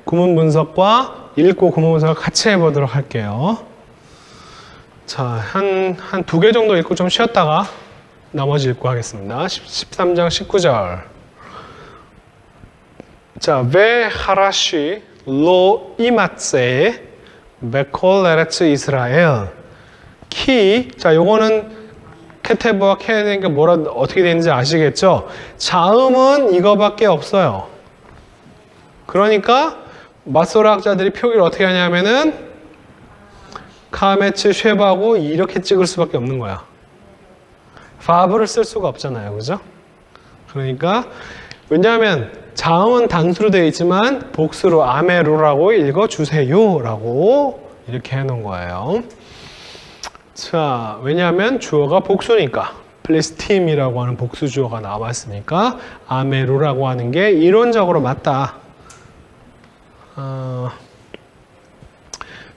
구문 분석과 읽고 구문 분석을 같이 해보도록 할게요. 자, 한 두 개 정도 읽고 좀 쉬었다가 나머지 읽고 하겠습니다. 13장 19절. 자, 왜 하라시 로 이마세 베콜 에레츠 이스라엘 키. 자, 요거는 케테브와 케네가 뭐라 어떻게 되는지 아시겠죠? 자음은 이거밖에 없어요. 그러니까 마소라학자들이 표기를 어떻게 하냐면은 카메츠 쉐바고 이렇게 찍을 수밖에 없는 거야. 파브를 쓸 수가 없잖아요, 그죠? 그러니까 왜냐하면 자음은 단수로 되어 있지만 복수로 아메로라고 읽어주세요라고 이렇게 해놓은 거예요. 자, 왜냐하면 주어가 복수니까 플레스팀이라고 하는 복수 주어가 나왔으니까 아메로라고 하는 게 이론적으로 맞다.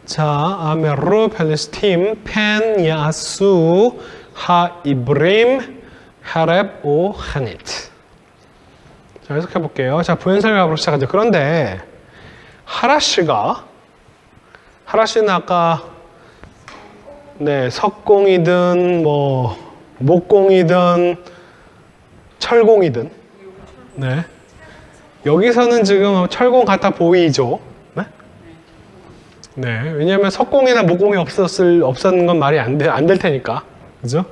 자, 아메로 팔레스팀 펜 야수 하 이브림 하렙 오 하니트. 자, 해석해 볼게요. 자, 부연설명으로 시작하죠. 그런데 하라시는 아까 석공이든 뭐 목공이든 철공이든 여기서는 지금 철공 같아 보이죠? 왜냐하면 석공이나 목공이 없었는 건 말이 안 될 테니까. 그죠?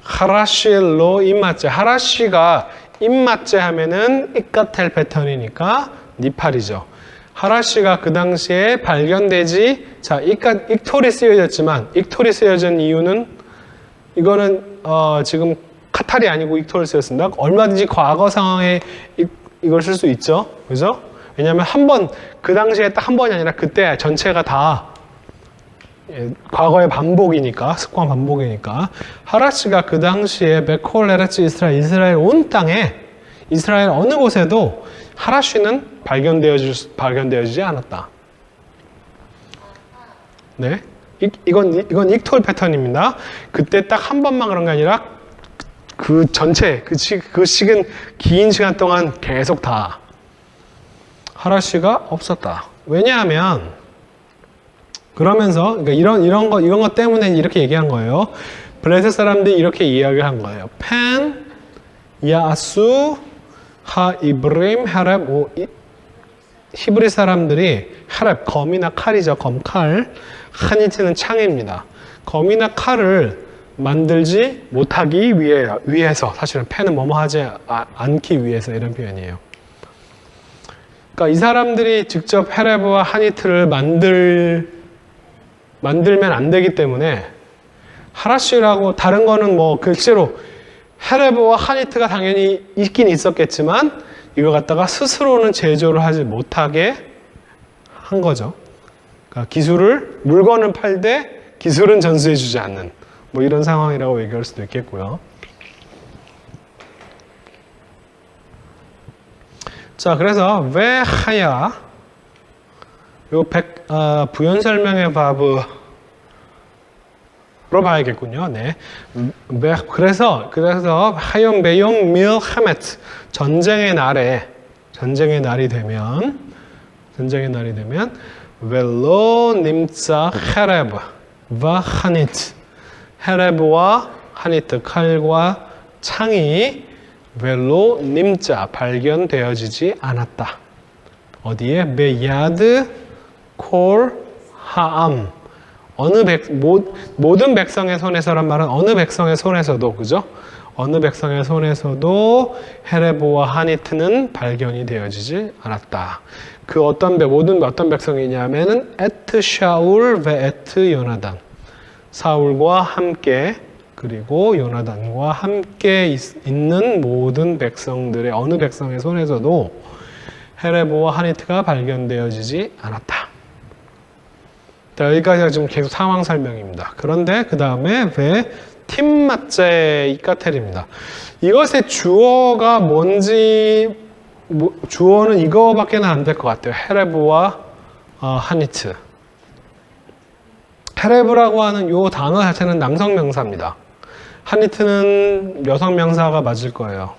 하라시로 임마제. 하라시가 임마제 하면은 이까텔 패턴이니까 니팔이죠. 하라시가 그 당시에 발견되지, 자, 익톨이 쓰여졌지만, 익톨이 쓰여진 이유는, 이거는, 지금 카탈이 아니고 익톨을 쓰였습니다. 얼마든지 과거 상황에 이걸 쓸 수 있죠. 그죠? 왜냐면 그 당시에 딱 한 번이 아니라 그때 전체가 다 과거의 반복이니까, 습관 반복이니까. 하라시가 그 당시에 베콜 에레츠 이스라엘 온 땅에, 이스라엘 어느 곳에도 하라시는 발견되어지지 않았다. 이건 익톨 패턴입니다. 그때 딱 한 번만 그런 게 아니라 그 전체, 그 시간, 긴 시간 동안 계속 다 하라시가 없었다. 왜냐하면, 그러면서, 그러니까 이런 것 때문에 이렇게 얘기한 거예요. 블레셋 사람들이 이렇게 이야기를 한 거예요. 펜, 야수, 하, 이브림, 하렙, 오, 히브리 사람들이 하렙, 검이나 칼이죠. 검, 칼. 하니트는 창입니다. 검이나 칼을 만들지 못하기 위해서, 사실은 펜은 뭐뭐 하지 않기 위해서 이런 표현이에요. 그러니까 이 사람들이 직접 헤레브와 하니트를 만들면 안 되기 때문에 하라시라고 다른 거는 뭐 실제로 헤레브와 하니트가 당연히 있긴 있었겠지만 이거 갖다가 스스로는 제조를 하지 못하게 한 거죠. 그러니까 물건은 팔되 기술은 전수해 주지 않는 뭐 이런 상황이라고 얘기할 수도 있겠고요. 자, 그래서 왜 하야 요 부연 설명의 바브로 봐야겠군요. 그래서 하욤 베욤 밀 하메트 전쟁의 날이 되면 벨로 님자 헤레브 와 하니트 헤레브와 하니트 칼과 창이 벨로 님자 발견되어지지 않았다. 어디에? 베야드 콜 하암. 모든 백성의 손에서란 말은 어느 백성의 손에서도, 그죠? 어느 백성의 손에서도 헤레브와 하니트는 발견이 되어지지 않았다. 어떤 백성이냐면은 에트 샤울 베 에트 요나단. 사울과 함께 그리고 요나단과 함께 있는 모든 백성들의 어느 백성의 손에서도 헤레브와 하니트가 발견되어지지 않았다. 자, 여기까지가 지금 계속 상황 설명입니다. 그런데 그 다음에 왜 팀마제 이까텔입니다. 이것의 주어가 뭔지 주어는 이거밖에는 안 될 것 같아요. 헤레브와 하니트. 헤레브라고 하는 이 단어 자체는 남성명사입니다. 하니트는 여성명사가 맞을 거예요.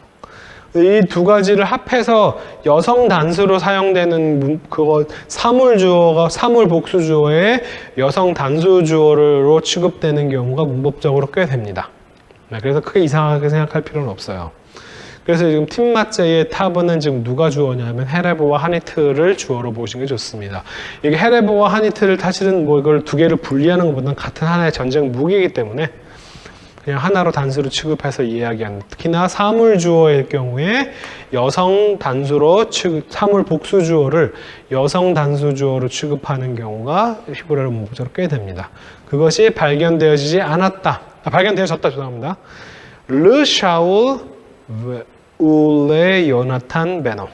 이 두 가지를 합해서 여성 단수로 사용되는 그거 사물 복수 주어의 여성 단수 주어로 취급되는 경우가 문법적으로 꽤 됩니다. 그래서 크게 이상하게 생각할 필요는 없어요. 그래서 지금 팀마제의 타브는 지금 누가 주어냐면 헤레브와 하니트를 주어로 보시는 게 좋습니다. 이게 헤레브와 하니트를 사실은 뭐 이걸 두 개를 분리하는 것보다는 같은 하나의 전쟁 무기이기 때문에 그냥 하나로 단수로 취급해서 이야기하는, 특히나 사물 주어일 경우에 여성 단수로 사물 복수 주어를 여성 단수 주어로 취급하는 경우가 히브리어 문법적으로 꽤 됩니다. 그것이 발견되어지지 않았다. 발견되어졌다. 죄송합니다. 르 샤울 울레 요나탄 베노.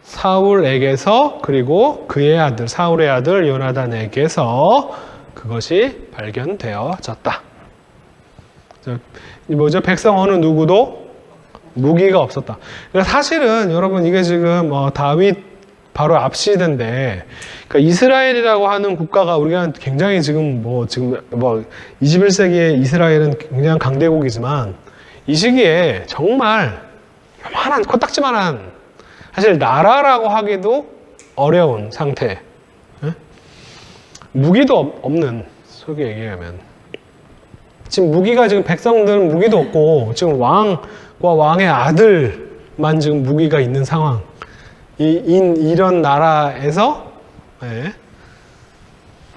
사울에게서 그리고 그의 아들 사울의 아들 요나단에게서 그것이 발견되어졌다. 뭐죠? 백성 어느 누구도 무기가 없었다. 그러니까 사실은 여러분 이게 지금 다윗 바로 앞 시대인데, 그러니까 이스라엘이라고 하는 국가가 우리가 굉장히 지금 21세기의 이스라엘은 굉장히 강대국이지만 이 시기에 정말 요만한 코딱지만한 사실 나라라고 하기도 어려운 상태. 무기도 없는, 속에 얘기하면 지금 무기가 지금 백성들은 무기도 없고 지금 왕과 왕의 아들만 지금 무기가 있는 상황. 이런 나라에서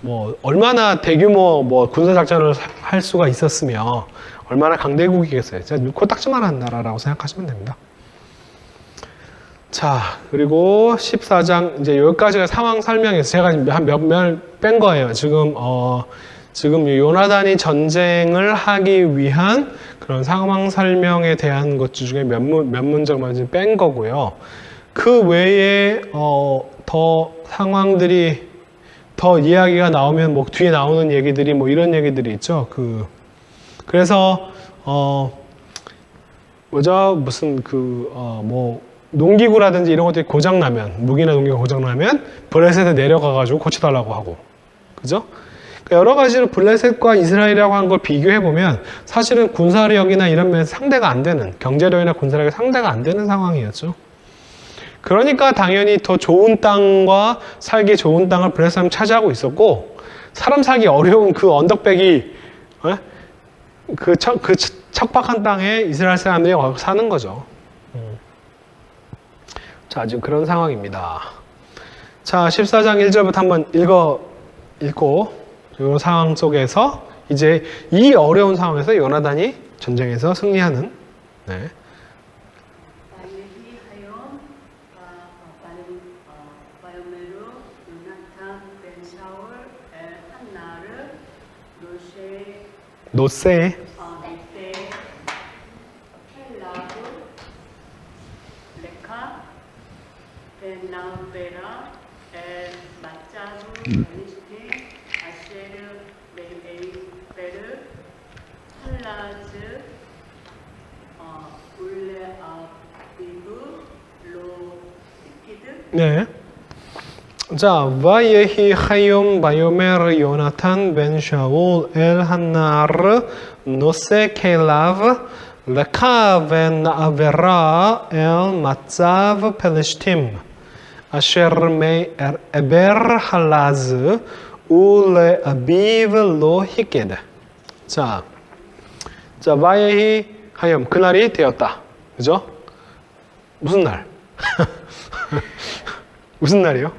뭐 얼마나 대규모 군사 작전을 할 수가 있었으며 얼마나 강대국이겠어요. 진짜 코딱지만한 나라라고 생각하시면 됩니다. 자, 그리고 14장 이제 여기까지가 상황 설명에서 제가 한 몇몇 뺀 거예요. 지금 요나단이 전쟁을 하기 위한 그런 상황 설명에 대한 것 중에 몇 문장만 지금 뺀 거고요. 그 외에 더 상황들이 더 이야기가 나오면 뭐 뒤에 나오는 얘기들이 뭐 이런 얘기들이 있죠. 그래서 무슨 농기구라든지 이런 것들이 고장나면, 무기나 농기가 고장나면 블레셋에 내려가가지고 고쳐달라고 하고, 그죠? 그러니까 여러 가지로 블레셋과 이스라엘이라고 하는 걸 비교해보면 사실은 군사력이나 이런 면에서 상대가 안 되는, 경제력이나 군사력이 상대가 안 되는 상황이었죠. 그러니까 당연히 더 좋은 땅과 살기 좋은 땅을 블레셋 사람이 차지하고 있었고, 사람 살기 어려운 그 언덕배기, 그 척박한 땅에 이스라엘 사람들이 와서 사는 거죠. 자, 지금 그런 상황입니다. 자, 14장 1절부터 한번 읽고, 이 상황 속에서 이제 이 어려운 상황에서 요나단이 전쟁에서 승리하는, 노세, 네. 자, 바예히 하욤 바요메르 요나탄 벤 샤울 엘 한나르 노세 케일라브 레카 벤 아베라 엘 마차브 펠레시팀 아셔 메 에베르 할라즈 울레 아비브 로 히게드. 자, 바예히 하욤, 그날이 되었다. 그죠? 무슨 날? 무슨 날이요?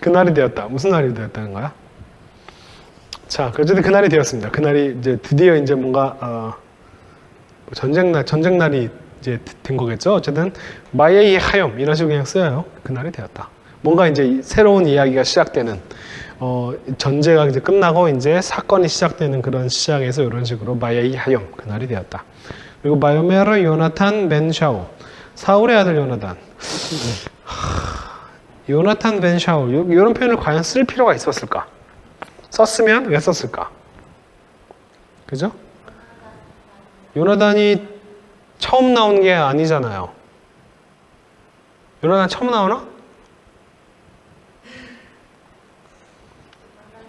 그날이 되었다. 무슨 날이 되었다는 거야? 자, 어쨌든 그날이 되었습니다. 그날이 이제 드디어 이제 뭔가 전쟁날이 이제 된 거겠죠. 어쨌든 마예이 하욤 이런 식으로 그냥 써요. 그날이 되었다. 뭔가 이제 새로운 이야기가 시작되는, 전제가 이제 끝나고 이제 사건이 시작되는 그런 시작에서 이런 식으로 마예이 하욤, 그날이 되었다. 그리고 바요메르 요나탄 벤 샤울, 사울의 아들 요나단. 요나탄 벤 샤울, 이런 표현을 과연 쓸 필요가 있었을까? 썼으면 왜 썼을까? 그죠? 요나단이 처음 나온 게 아니잖아요. 요나단 처음 나오나?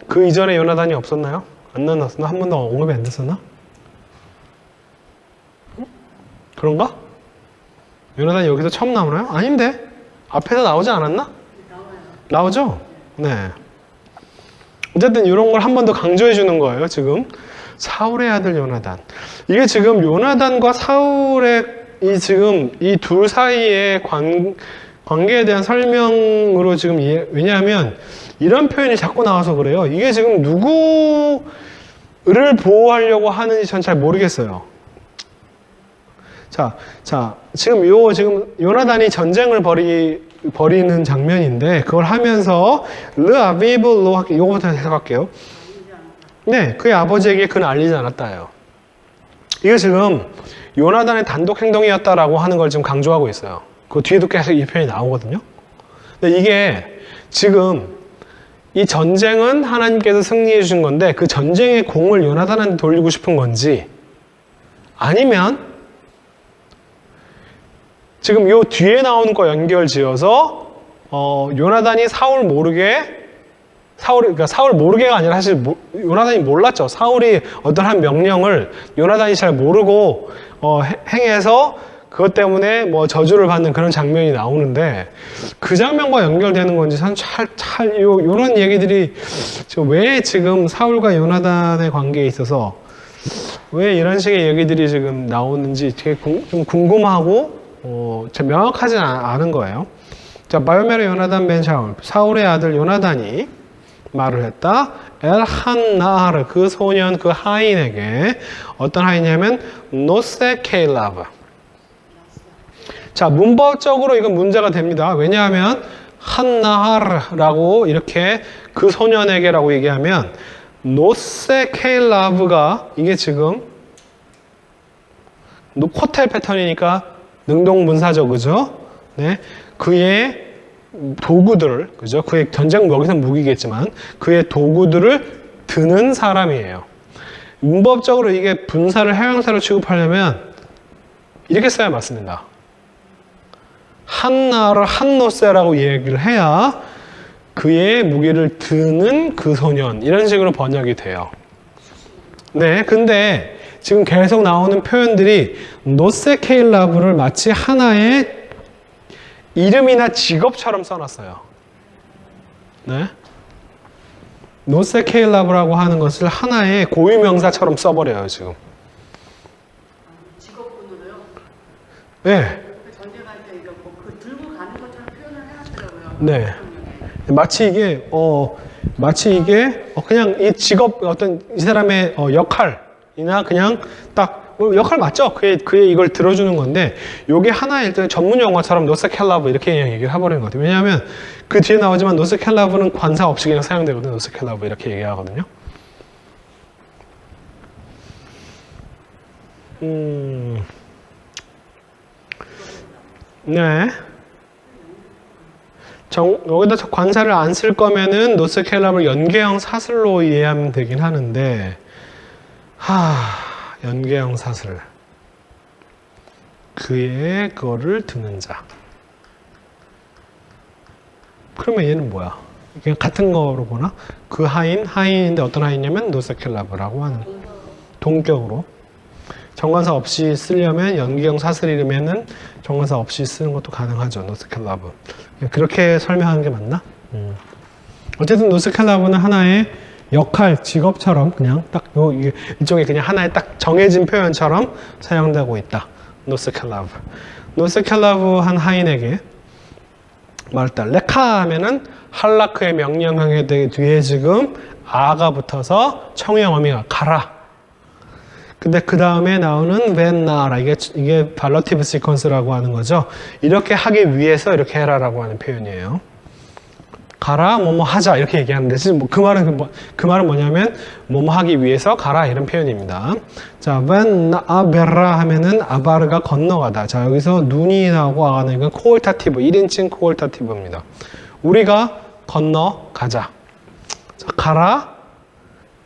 그 이전에 요나단이 없었나요? 안 나왔었나? 한 번도 언급이 안 됐었나? 그런가? 요나단이 여기서 처음 나오나요? 아닌데? 앞에서 나오지 않았나? 나오죠? 네. 어쨌든 이런 걸 한 번 더 강조해 주는 거예요, 지금. 사울의 아들 요나단. 이게 지금 요나단과 사울의 지금 이 둘 사이의 관계에 대한 설명으로 지금 왜냐하면 이런 표현이 자꾸 나와서 그래요. 이게 지금 누구를 보호하려고 하는지 전 잘 모르겠어요. 자, 지금 요나단이 전쟁을 벌이는 장면인데 그걸 하면서 르 아비블로 요거부터 해석할게요. 네, 그의 아버지에게 그는 알리지 않았다예요. 이게 지금 요나단의 단독 행동이었다라고 하는 걸 지금 강조하고 있어요. 그 뒤에도 계속 이 표현이 나오거든요. 근데 이게 지금 이 전쟁은 하나님께서 승리해 주신 건데 그 전쟁의 공을 요나단한테 돌리고 싶은 건지 아니면 지금 요 뒤에 나오는 거 연결 지어서 요나단이 사울 모르게가 아니라 사실 요나단이 몰랐죠. 사울이 어떠한 명령을 요나단이 잘 모르고 행해서 그것 때문에 뭐 저주를 받는 그런 장면이 나오는데 그 장면과 연결되는 건지 요런 얘기들이 왜 지금 사울과 요나단의 관계에 있어서 왜 이런 식의 얘기들이 지금 나오는지 되게 좀 궁금하고 명확하지 않은 거예요. 자, 바요멜의 요나단 벤 샤울, 사울의 아들 요나단이 말을 했다. 엘한나하르, 그 소년, 그 하인에게 어떤 하인이냐면 노세 케일라브. 자, 문법적으로 이건 문제가 됩니다. 왜냐하면 한나하르라고 이렇게 그 소년에게라고 얘기하면 노세 케일라브가 이게 지금 코텔 패턴이니까 능동문사죠, 그죠? 네, 그의 도구들을, 그죠? 그의 전쟁 여기서는 무기겠지만 그의 도구들을 드는 사람이에요. 문법적으로 이게 분사를 해명사로 취급하려면 이렇게 써야 맞습니다. 한나를 한노세라고 얘기를 해야 그의 무기를 드는 그 소년, 이런 식으로 번역이 돼요. 네, 근데 지금 계속 나오는 표현들이 노세케일라브를 마치 하나의 이름이나 직업처럼 써놨어요. 네? 노세케일라브라고 하는 것을 하나의 고유명사처럼 써버려요, 지금. 직업군으로요? 네. 전쟁할 때 이거 그 들고 가는 것처럼 표현을 해놨더라고요. 네. 마치 이게 그냥 이 직업 어떤 이 사람의 역할이나 그냥 딱 역할 맞죠? 그의 이걸 들어주는 건데 요게 하나의 일단 전문 용어처럼 노스켈라브 이렇게 그냥 얘기를 해버리는 것 같아요. 왜냐하면 그 뒤에 나오지만 노스켈라브는 관사 없이 그냥 사용되거든요. 노스켈라브 이렇게 얘기하거든요. 네. 여기다 관사를 안 쓸 거면은 노스켈라브를 연계형 사슬로 이해하면 되긴 하는데 연계형 사슬, 그의 거를 드는 자. 그러면 얘는 뭐야? 그냥 같은 거로 보나? 그 하인인데 어떤 하인이냐면 노스켈라브라고 하는 동격으로. 정관사 없이 쓰려면 연기형 사슬이면은 정관사 없이 쓰는 것도 가능하죠. 노스켈라브. 그렇게 설명하는 게 맞나? 어쨌든 노스켈라브는 하나의 역할, 직업처럼 그냥 딱 일종의 그냥 하나의 딱 정해진 표현처럼 사용되고 있다. 노스켈라브. 노스켈라브 한 하인에게 말했다. 레카 하면은 할라크의 명령형에 뒤에 지금 아가 붙어서 청형 어미가 가라. 근데 그 다음에 나오는 벤나라, 이게 발러티브 시퀀스라고 하는 거죠. 이렇게 하기 위해서 이렇게 해라라고 하는 표현이에요. 가라, 뭐뭐 하자 이렇게 얘기하는데 지금 그 말은 뭐냐면 뭐뭐 하기 위해서 가라 이런 표현입니다. 자, 벤나베라 하면은 아바르가 건너가다. 자, 여기서 눈이 나오고 아가는 이건 코올타티브, 1인칭 코올타티브입니다. 우리가 건너가자. 자, 가라,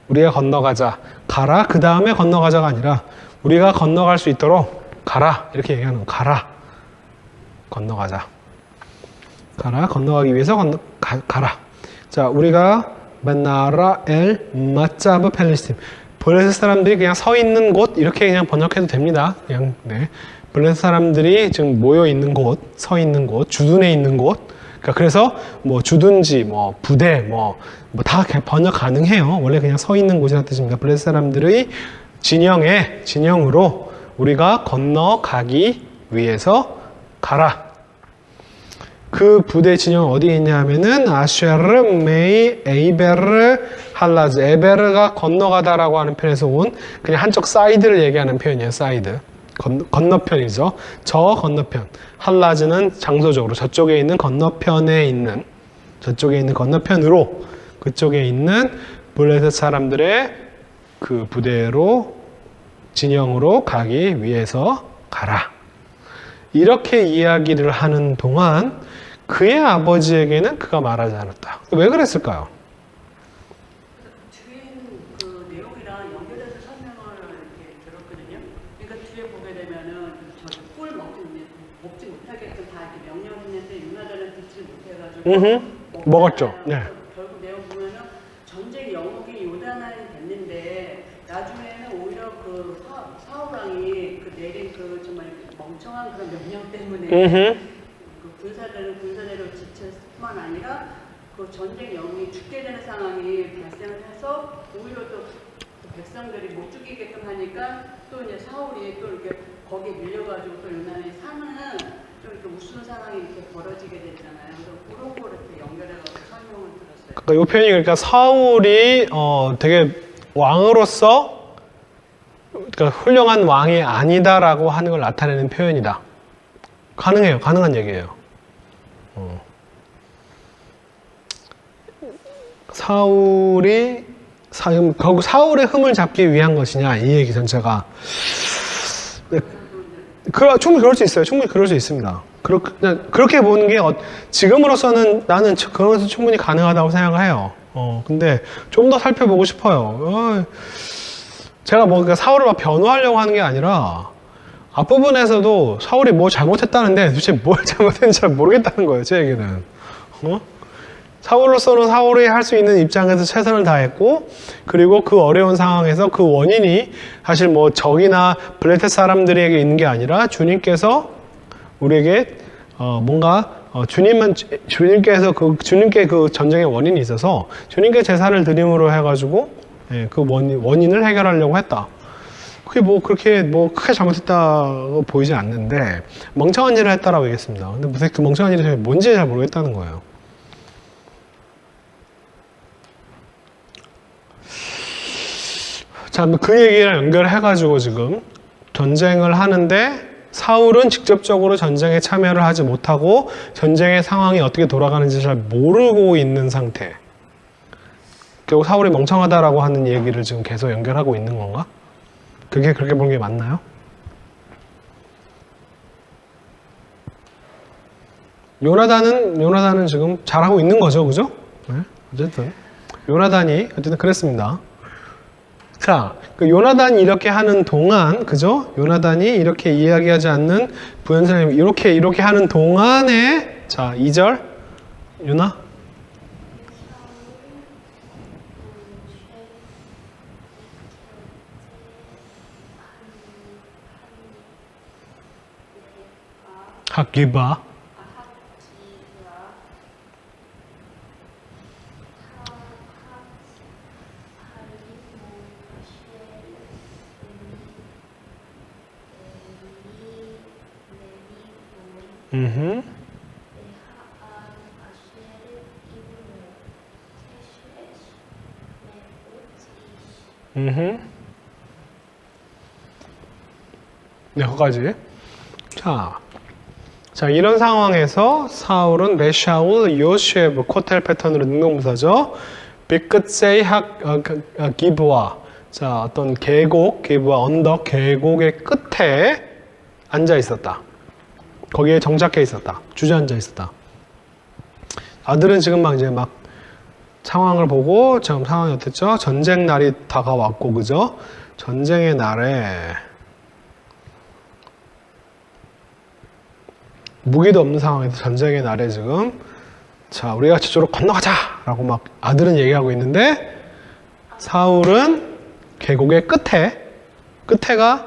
우리가 건너가자. 가라, 그 다음에 건너가자가 아니라 우리가 건너갈 수 있도록 가라 이렇게 얘기하는 거. 가라, 건너가자. 가라, 건너가기 위해서 가라. 자, 우리가 맨나라 엘 마짜브 펠리스팀, 블레셋 사람들이 그냥 서 있는 곳 이렇게 그냥 번역해도 됩니다. 그냥 네, 블레셋 사람들이 지금 모여 있는 곳, 서 있는 곳, 주둔해 있는 곳. 그러니까 그래서 뭐 주둔지, 뭐 부대, 뭐 다 번역 가능해요. 원래 그냥 서 있는 곳이라는 뜻입니다. 블레셋 사람들의 진영으로 우리가 건너가기 위해서 가라. 그 부대 진영 어디에 있냐 하면은 아쉐르, 메이, 에이베르, 할라즈. 에베르가 건너가다라고 하는 편에서 온 그냥 한쪽 사이드를 얘기하는 표현이에요. 사이드. 건너편이죠. 저 건너편. 할라즈는 장소적으로 저쪽에 있는 건너편에 있는 저쪽에 있는 건너편으로 그쪽에 있는 블레셋 사람들의 그 부대로 진영으로 가기 위해서 가라. 이렇게 이야기를 하는 동안 그의 아버지에게는 그가 말하지 않았다. 왜 그랬을까요? 뒤에 있는 그 내용이랑 연결해서 설명을 이렇게 들었거든요. 그러니까 뒤에 보게 되면은 꿀 먹지 못하게끔 다 이렇게 명령했는데 유나단은 듣지 못해가지고 먹었죠. 네. 결국 내용 보면은 전쟁 영웅이 요단왕이 됐는데 나중에는 오히려 그 사울왕이 그 내린 그 정말 멍청한 그런 명령 때문에 그 군사대로 지쳤을 뿐만 아니라 그 전쟁 영웅이 죽게 되는 상황이 발생을 해서 오히려 또 백성들이 못 죽이게끔 하니까 또 이제 사울이 또 이렇게 거기에 밀려가지고 또 요나단이 사는 좀 이렇게 우스운 상황이 이렇게 벌어지게 되잖아요. 그래서 그런 거를 이렇게 연결해서 설명을 들었어요. 그러니까 이 표현이 그러니까 사울이 되게 왕으로서 그러니까 훌륭한 왕이 아니다라고 하는 걸 나타내는 표현이다. 가능해요. 가능한 얘기예요. 사울이 결국 사울의 흠을 잡기 위한 것이냐 이 얘기 전체가 충분히 그럴 수 있어요. 충분히 그럴 수 있습니다. 그렇게 보는 게 지금으로서는 나는 그것은 충분히 가능하다고 생각을 해요. 근데 좀 더 살펴보고 싶어요. 제가 그러니까 사울을 막 변호하려고 하는 게 아니라 앞부분에서도 사울이 뭐 잘못했다는데 도대체 뭘 잘못했는지 잘 모르겠다는 거예요. 제 얘기는. 사울로서는 사울이 할 수 있는 입장에서 최선을 다했고 그리고 그 어려운 상황에서 그 원인이 사실 뭐 적이나 블레셋 사람들에게 있는 게 아니라 주님께서 우리에게 뭔가 주님께 그 전쟁의 원인이 있어서 주님께 제사를 드림으로 해가지고 그 원인을 해결하려고 했다. 그게 뭐 그렇게 크게 잘못했다고 보이지 않는데 멍청한 일을 했다라고 얘기했습니다. 근데 무슨 그 멍청한 일이 뭔지 잘 모르겠다는 거예요. 자, 그 얘기랑 연결해가지고 지금 전쟁을 하는데 사울은 직접적으로 전쟁에 참여를 하지 못하고 전쟁의 상황이 어떻게 돌아가는지 잘 모르고 있는 상태. 결국 사울이 멍청하다라고 하는 얘기를 지금 계속 연결하고 있는 건가? 그게 그렇게 보는 게 맞나요? 요나단은 지금 잘하고 있는 거죠, 그죠? 네? 어쨌든 요나단이 그랬습니다. 자, 그 요나단이 이렇게 하는 동안, 그죠? 요나단이 이렇게 이야기하지 않는 부연사님 이렇게 하는 동안에, 자, 2절, 요나? 학기바. 네, 거기까지. 자, 이런 상황에서 사울은 메샤울, 요셉, 코텔 패턴으로 능동부사죠. 빅끝의 기브와, 자, 어떤 계곡, 기브와 언덕, 계곡의 끝에 앉아 있었다. 거기에 정착해 있었다. 주저앉아 있었다. 아들은 지금 막 상황을 보고 지금 상황이 어땠죠? 전쟁 날이 다가왔고, 그죠? 전쟁의 날에 무기도 없는 상황에서 전쟁의 날에 지금 자, 우리가 저쪽으로 건너가자! 라고 막 아들은 얘기하고 있는데 사울은 계곡의 끝에가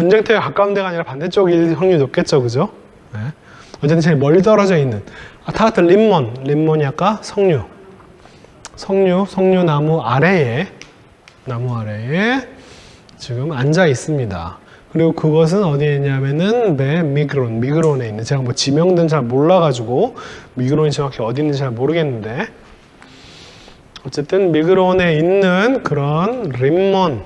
전쟁터에 가까운 데가 아니라 반대쪽일 확률이 높겠죠, 그죠? 네. 어쨌든 제일 멀리 떨어져 있는 타르트 림몬이 아까 석류 나무 아래에 지금 앉아 있습니다. 그리고 그것은 어디에 있냐면은 미그론에 있는, 제가 뭐 지명들은 잘 몰라가지고 미그론이 정확히 어디 있는지 잘 모르겠는데, 어쨌든 미그론에 있는 그런 림몬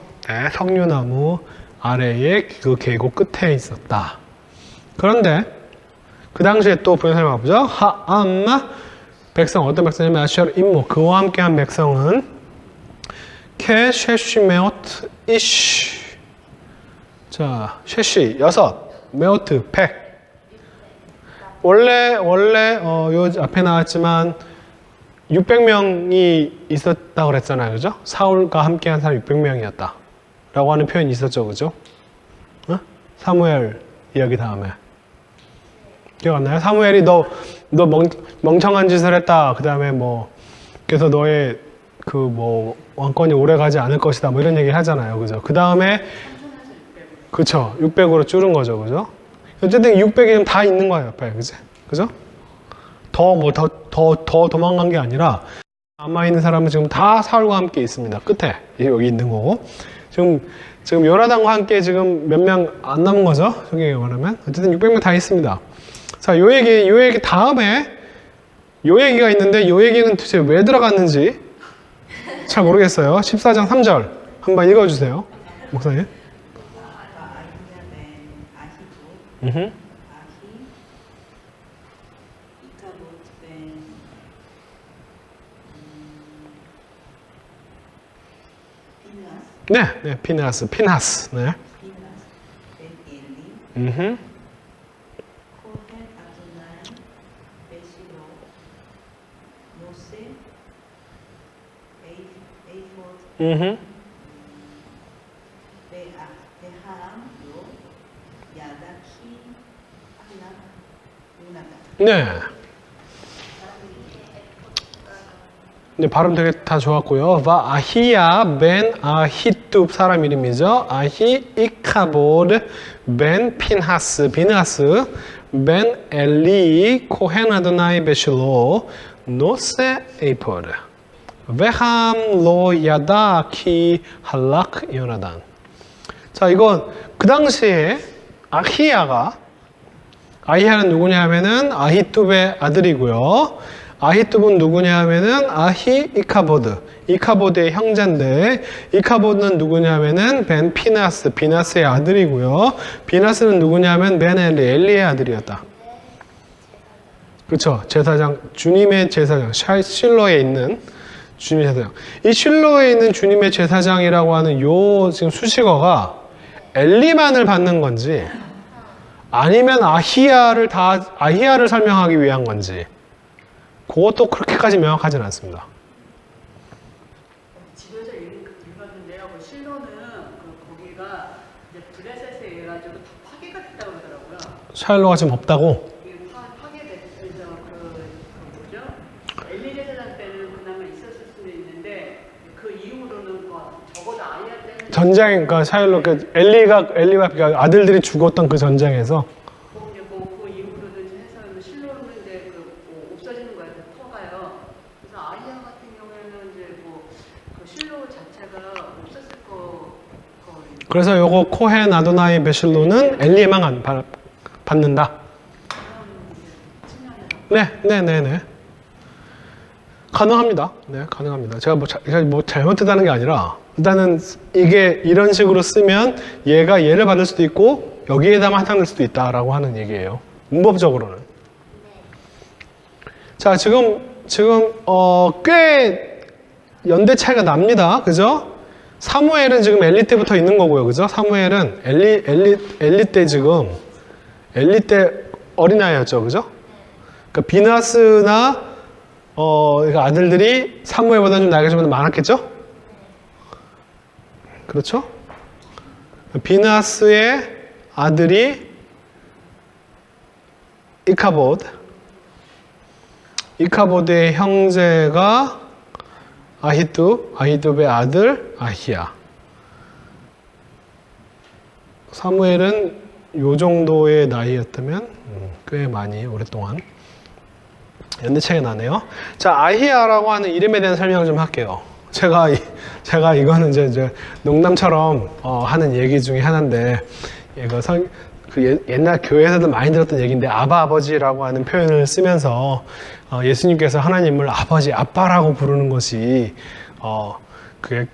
석류나무 아래에 그 계곡 끝에 있었다. 그런데 그 당시에 또 부연 설명 보죠. 하암마 백성, 어떤 백성이냐면 아시아르 임모, 그와 함께한 백성은 케 쉐쉬메오트 이쉬, 자 쉐쉬 6, 메오트 100. 원래 요 앞에 나왔지만 600명이 있었다고 그랬잖아요, 그죠? 사울과 함께한 사람 600명이었다 라고 하는 표현이 있었죠, 그죠? 어? 사무엘 이야기 다음에 기억 안 나요? 사무엘이 너 멍청한 짓을 했다. 그 다음에 뭐 그래서 너의 그 뭐 왕권이 오래 가지 않을 것이다. 뭐 이런 얘기 하잖아요, 그죠? 그 다음에 그쵸, 600으로 줄은 거죠, 그죠? 어쨌든 600이 좀 다 있는 거예요, 옆에, 그죠? 더 도망간 게 아니라 남아 있는 사람은 지금 다 사울과 함께 있습니다. 끝에 여기 있는 거고, 지금 요나단과 함께 지금 몇 명 안 남은 거죠? 저기 말하면 어쨌든 600명 다 있습니다. 자, 요 얘기 다음에 요 얘기가 있는데, 요 얘기는 도대체 왜 들어갔는지 잘 모르겠어요. 14장 3절 한번 읽어주세요, 목사님. 네, 피나스, 네. 네. 네, 발음 되게 다 좋았고요. 바 아히야 벤 아히뚜 사람 이름이죠. 아히 이카보드 벤 비느하스 벤 엘리 코헨 아도나이 베실로 노세 에이포드 베함 로 야다 키 할락 요나단. 자, 이건 그 당시에 아히야는 누구냐 하면은 아히뚜브의 아들이고요. 아히뚜브는 누구냐 하면은 아히 이카보드의 형제인데, 이카보드는 누구냐 하면은 벤 비나스의 아들이고요. 비나스는 누구냐 하면 벤 엘리의 아들이었다. 그렇죠? 제사장, 주님의 제사장, 실로에 있는 주님의 제사장. 이 실로에 있는 주님의 제사장이라고 하는 요 지금 수식어가 엘리만을 받는 건지 아니면 아히야를 설명하기 위한 건지, 그것도 그렇게까지 명확하진 않습니다. 집에서 읽었는데요. 그 실로는 거기가 이제 블레셋에 의해 가지고 다 파괴가 됐다고 그러더라고요. 샤일로가 지금 없다고? 파괴돼서 뭐죠? 엘리 제사장 때는 그나마 있었을 수도 있는데 그 이후로는 적어도 아히야 때는 전쟁, 그러니까 샤일로, 엘리와 아들들이 죽었던 그 전쟁에서 그 이후로는 해서 실로는 이제 없어지는 거예요. 그 터가요. 그래서 아히야 같은 경우에는 이제 그 실로 자체가 없었을 거. 그래서 요거 코헨 아도나이 베실로는 엘리에만 받는다. 네. 가능합니다. 네, 가능합니다. 제가 뭐 잘못했다는 게 아니라, 일단은 이게 이런 식으로 쓰면 얘를 받을 수도 있고 여기에다만 해당될 수도 있다라고 하는 얘기예요. 문법적으로는. 자, 지금 꽤 연대 차이가 납니다. 그죠? 사무엘은 지금 엘리 때부터 있는 거고요. 그죠? 사무엘은 엘리 때 어린아이였죠. 그죠? 그러니까 비나스나 그러니까 아들들이 사무엘보다 좀 나이가 좀 많았겠죠? 그렇죠? 비나스의 아들이 이카보드의 형제가 아히뚜브의 아들 아히야. 사무엘은 요 정도의 나이였다면 꽤 많이 오랫동안 연대차게 나네요. 자, 아히야라고 하는 이름에 대한 설명을 좀 할게요. 제가 이거는 이제 농담처럼 하는 얘기 중에 하나인데, 이거 옛날 교회에서도 많이 들었던 얘기인데, 아바 아버지라고 하는 표현을 쓰면서 예수님께서 하나님을 아버지, 아빠라고 부르는 것이 그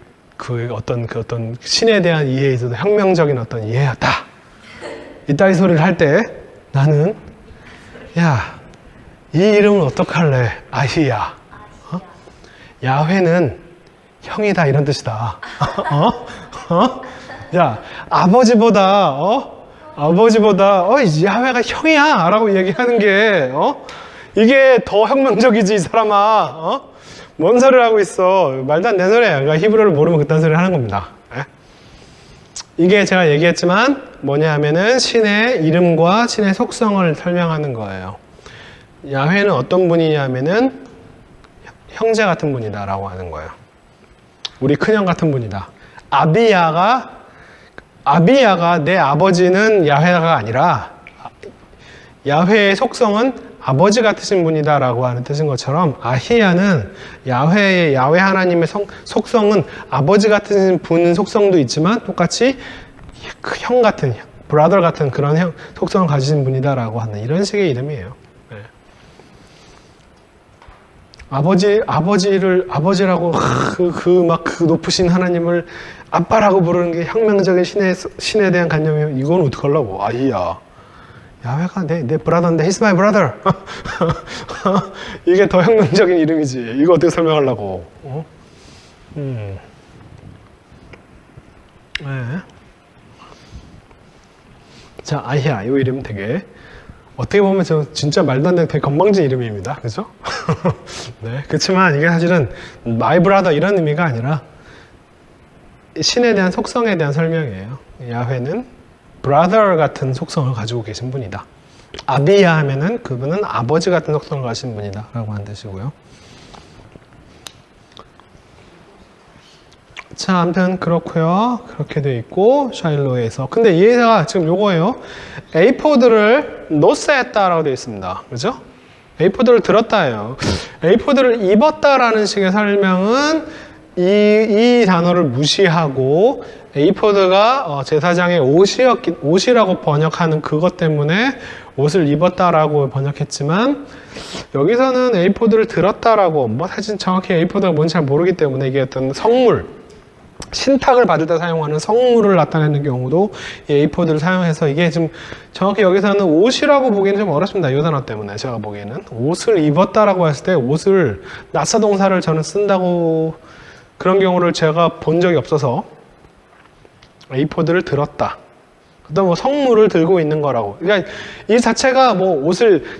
어떤 신에 대한 이해에 있어서 혁명적인 어떤 이해였다. 이따위 소리를 할 때 나는 야, 이 이름은 어떡할래? 아히야. 야훼는 형이다 이런 뜻이다. 야, 아버지보다 야훼가 형이야 라고 얘기하는 게 이게 더 혁명적이지 이 사람아. 뭔 소리를 하고 있어. 말도 안 되는 소리야. 그러니까 히브리어를 모르면 그딴 소리를 하는 겁니다. 이게 제가 얘기했지만 뭐냐 하면은 신의 이름과 신의 속성을 설명하는 거예요. 야훼는 어떤 분이냐 하면은 형제 같은 분이다 라고 하는 거예요. 우리 큰형 같은 분이다. 아비야가 내 아버지는 야훼가 아니라 야훼의 속성은 아버지 같으신 분이다 라고 하는 뜻인 것처럼, 아히야는 야훼 하나님의 속성은 아버지 같은 분 속성도 있지만 똑같이 형 같은, 브라더 같은 그런 속성을 가지신 분이다 라고 하는 이런 식의 이름이에요. 네. 아버지라고 그 높으신 하나님을 아빠라고 부르는 게 혁명적인 신에 대한 관념이면 이건 어떡하려고. 아히야, 야훼가 내 브라더인데 he's my brother. 이게 더 혁명적인 이름이지. 이거 어떻게 설명하려고. 네. 자, 아히야, 이 이름 되게 어떻게 보면 진짜 말도 안 되는 되게 건방진 이름입니다. 그죠? 네. 그렇지만 이게 사실은 my brother 이런 의미가 아니라 신에 대한 속성에 대한 설명이에요. 야훼는 brother 같은 속성을 가지고 계신 분이다. 아비야 하면은 그분은 아버지 같은 속성을 가진 분이다 라고 하는 뜻이고요. 자, 아무튼 그렇고요. 그렇게 돼 있고 샤일로에서. 근데 얘가 지금 요거예요. 에이포드를 노스했다라고 되어 있습니다. 그죠? 에이포드를 들었다예요. 에이포드를 입었다라는 식의 설명은 이 단어를 무시하고 에이포드가 제사장의 옷이라고 번역하는 그것 때문에 옷을 입었다라고 번역했지만, 여기서는 에이포드를 들었다라고, 사실 정확히 에이포드가 뭔지 잘 모르기 때문에 이게 어떤 성물, 신탁을 받을 때 사용하는 성물을 나타내는 경우도 이 에이포드를 사용해서, 이게 지금 정확히 여기서는 옷이라고 보기에는 좀 어렵습니다. 이 단어 때문에 제가 보기에는. 옷을 입었다라고 했을 때 옷을 나사 동사를 저는 쓴다고, 그런 경우를 제가 본 적이 없어서 에이포드를 들었다. 어떤 성물을 들고 있는 거라고. 그러니까 이 자체가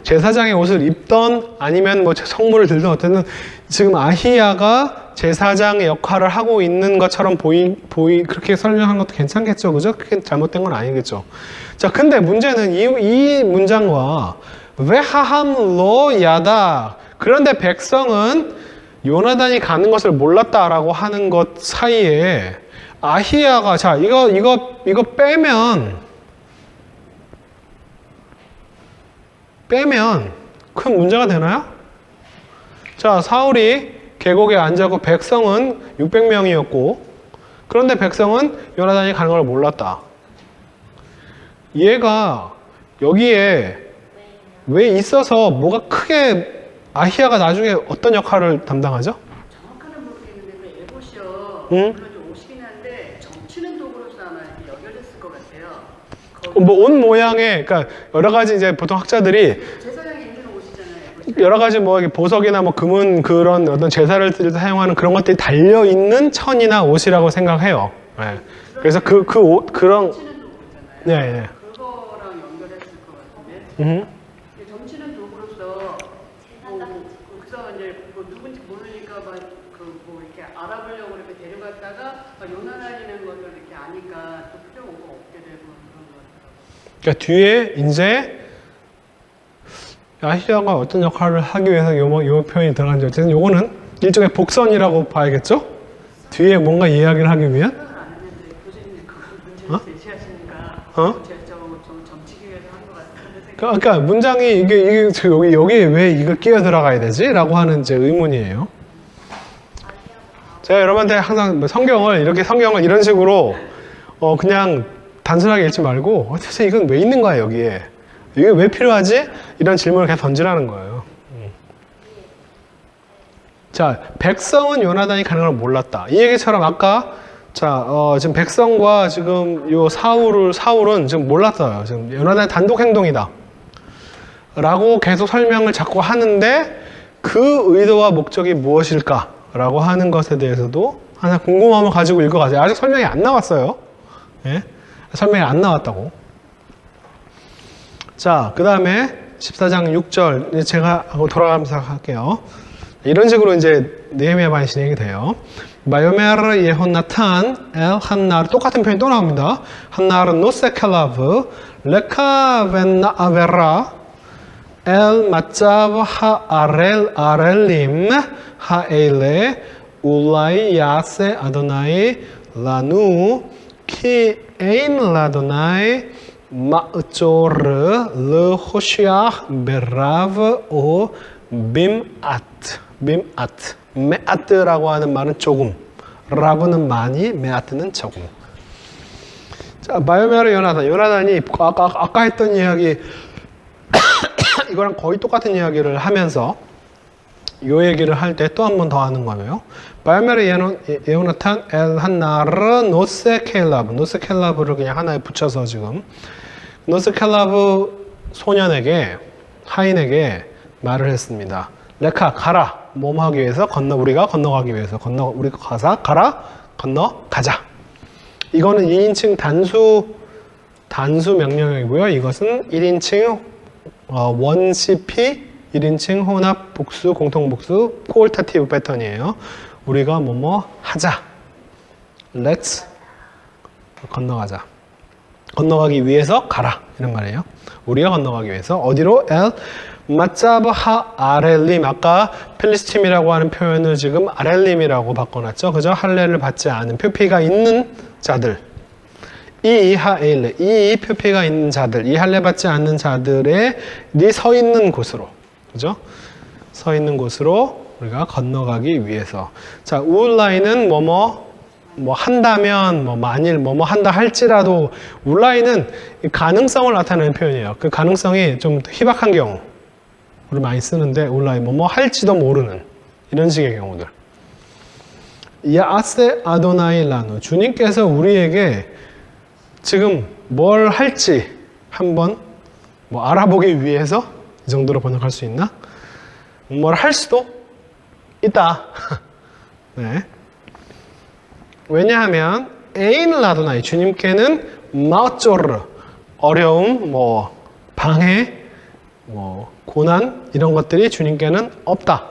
제사장의 옷을 입던 아니면 성물을 들던 어쨌든 지금 아히야가 제사장의 역할을 하고 있는 것처럼 그렇게 설명한 것도 괜찮겠죠. 그죠? 그게 잘못된 건 아니겠죠. 자, 근데 문제는 이 문장과 왜하함 로 야다. 그런데 백성은 요나단이 가는 것을 몰랐다라고 하는 것 사이에 아히야가, 자, 이거 빼면 큰 문제가 되나요? 자, 사울이 계곡에 앉아고 백성은 600명이었고, 그런데 백성은 요나단이 가는 걸 몰랐다. 얘가 여기에 왜 있어서 뭐가 크게, 아히야가 나중에 어떤 역할을 담당하죠? 정확하는 모르겠는데 그 에봇이요. 응? 옷이긴 한데 점치는 도구로서 아마 이렇게 여겨졌을 것 같아요. 옷 모양의, 그러니까 여러 가지 이제 보통 학자들이 제사장이 입는 옷이잖아요. 에봇이. 여러 가지 보석이나 금은 그런 어떤 제사를 들 때 사용하는 그런 것들이 달려 있는 천이나 옷이라고 생각해요. 네. 그래서 그 옷, 그런. 점치는 도구 있잖아요. 네, 네. 그거랑 연결했을 것 같은데. 점치는 도구로서 그래서 이제 누군지 모르니까 이렇게 알아보려고 이렇게 데려갔다가 요나단이라는 것을 이렇게 아니까 또 필요가 없게 되고 그런 것 같아요. 그러니까 뒤에 이제 아히야가 어떤 역할을 하기 위해서 요 표현이 들어간지, 어쨌든 요거는 일종의 복선이라고 봐야겠죠? 뒤에 뭔가 이야기를 하기 위한? 생각을 안 했는데 교수님이 그걸 문제를 제시하시니까 좀 점치기 위해서 한 것 같다는 생각. 그러니까 문장이 이게 여기에 왜 이거 끼어 들어가야 되지? 라고 하는 제 의문이에요. 제가 여러분한테 항상 뭐 성경을 이런 식으로 그냥 단순하게 읽지 말고 도대체 이건 왜 있는 거야 여기에? 이게 왜 필요하지? 이런 질문을 계속 던지라는 거예요. 자, 백성은 요나단이 가는 걸 몰랐다. 이 얘기처럼 아까 지금 백성과 지금 요 사울은 지금 몰랐어요. 지금 요나단의 단독 행동이다. 라고 계속 설명을 자꾸 하는데 그 의도와 목적이 무엇일까? 라고 하는 것에 대해서도 하나 궁금함을 가지고 읽어가세요. 아직 설명이 안 나왔어요. 예? 설명이 안 나왔다고. 자, 그 다음에 14장 6절 제가 돌아가면서 할게요. 이런 식으로 이제 느헤미야 반이 진행이 돼요. 바요메르 예호나탄 엘 한나르 똑같은 표현이 또 나옵니다. 한나르 노세켈라브 레카 벤나 아베라 엘 마차브 하 아렐림 하에일레 울라이 야세 아도나이 라누 키 에인 라도나이 마으초르 르 호시아 베라브 오 빔아트 메아트라고 하는 말은 조금, 라브는 많이, 메아트는 조금. 자, 바요메르 요나단이 아까 했던 이야기 이거랑 거의 똑같은 이야기를 하면서 요 얘기를 할 때 또 한 번 더 하는 거예요. 바요메르 예호나탄 엘 한나르 노세켈라브를 그냥 하나에 붙여서 지금 노세켈라브 소년에게 하인에게 말을 했습니다. 레카 가라. 뭐뭐 하기 위해서 우리가 건너가기 위해서 우리가 가라 건너가자. 이거는 2인칭 단수 명령이고요. 이것은 1인칭 원CP 1인칭 혼합 복수 공통 복수 코올타티브 패턴이에요. 우리가 뭐뭐 하자. Let's 건너가자. 건너가기 위해서 가라 이런 말이에요. 우리가 건너가기 위해서 어디로? 마차브 하 아렐림. 아까 필리스팀이라고 하는 표현을 지금 아렐림이라고 바꿔놨죠. 그죠? 할례를 받지 않은 표피가 있는 자들. 이 하에일레. 이 표피가 있는 자들. 이 할례 받지 않는 자들의 서 있는 곳으로. 그죠? 서 있는 곳으로 우리가 건너가기 위해서. 자, 울라이는 한다면, 만일 한다 할지라도, 울라이는 가능성을 나타내는 표현이에요. 그 가능성이 좀 희박한 경우. 를 많이 쓰는데 울라이 할지도 모르는 이런 식의 경우들. 야세 아도나이 라누. 주님께서 우리에게 지금 뭘 할지 한번 알아보기 위해서 이 정도로 번역할 수 있나? 뭘 할 수도 있다. 네. 왜냐하면 에인 라도나이 주님께는 마쪼르 어려움, 방해, 고난 이런 것들이 주님께는 없다.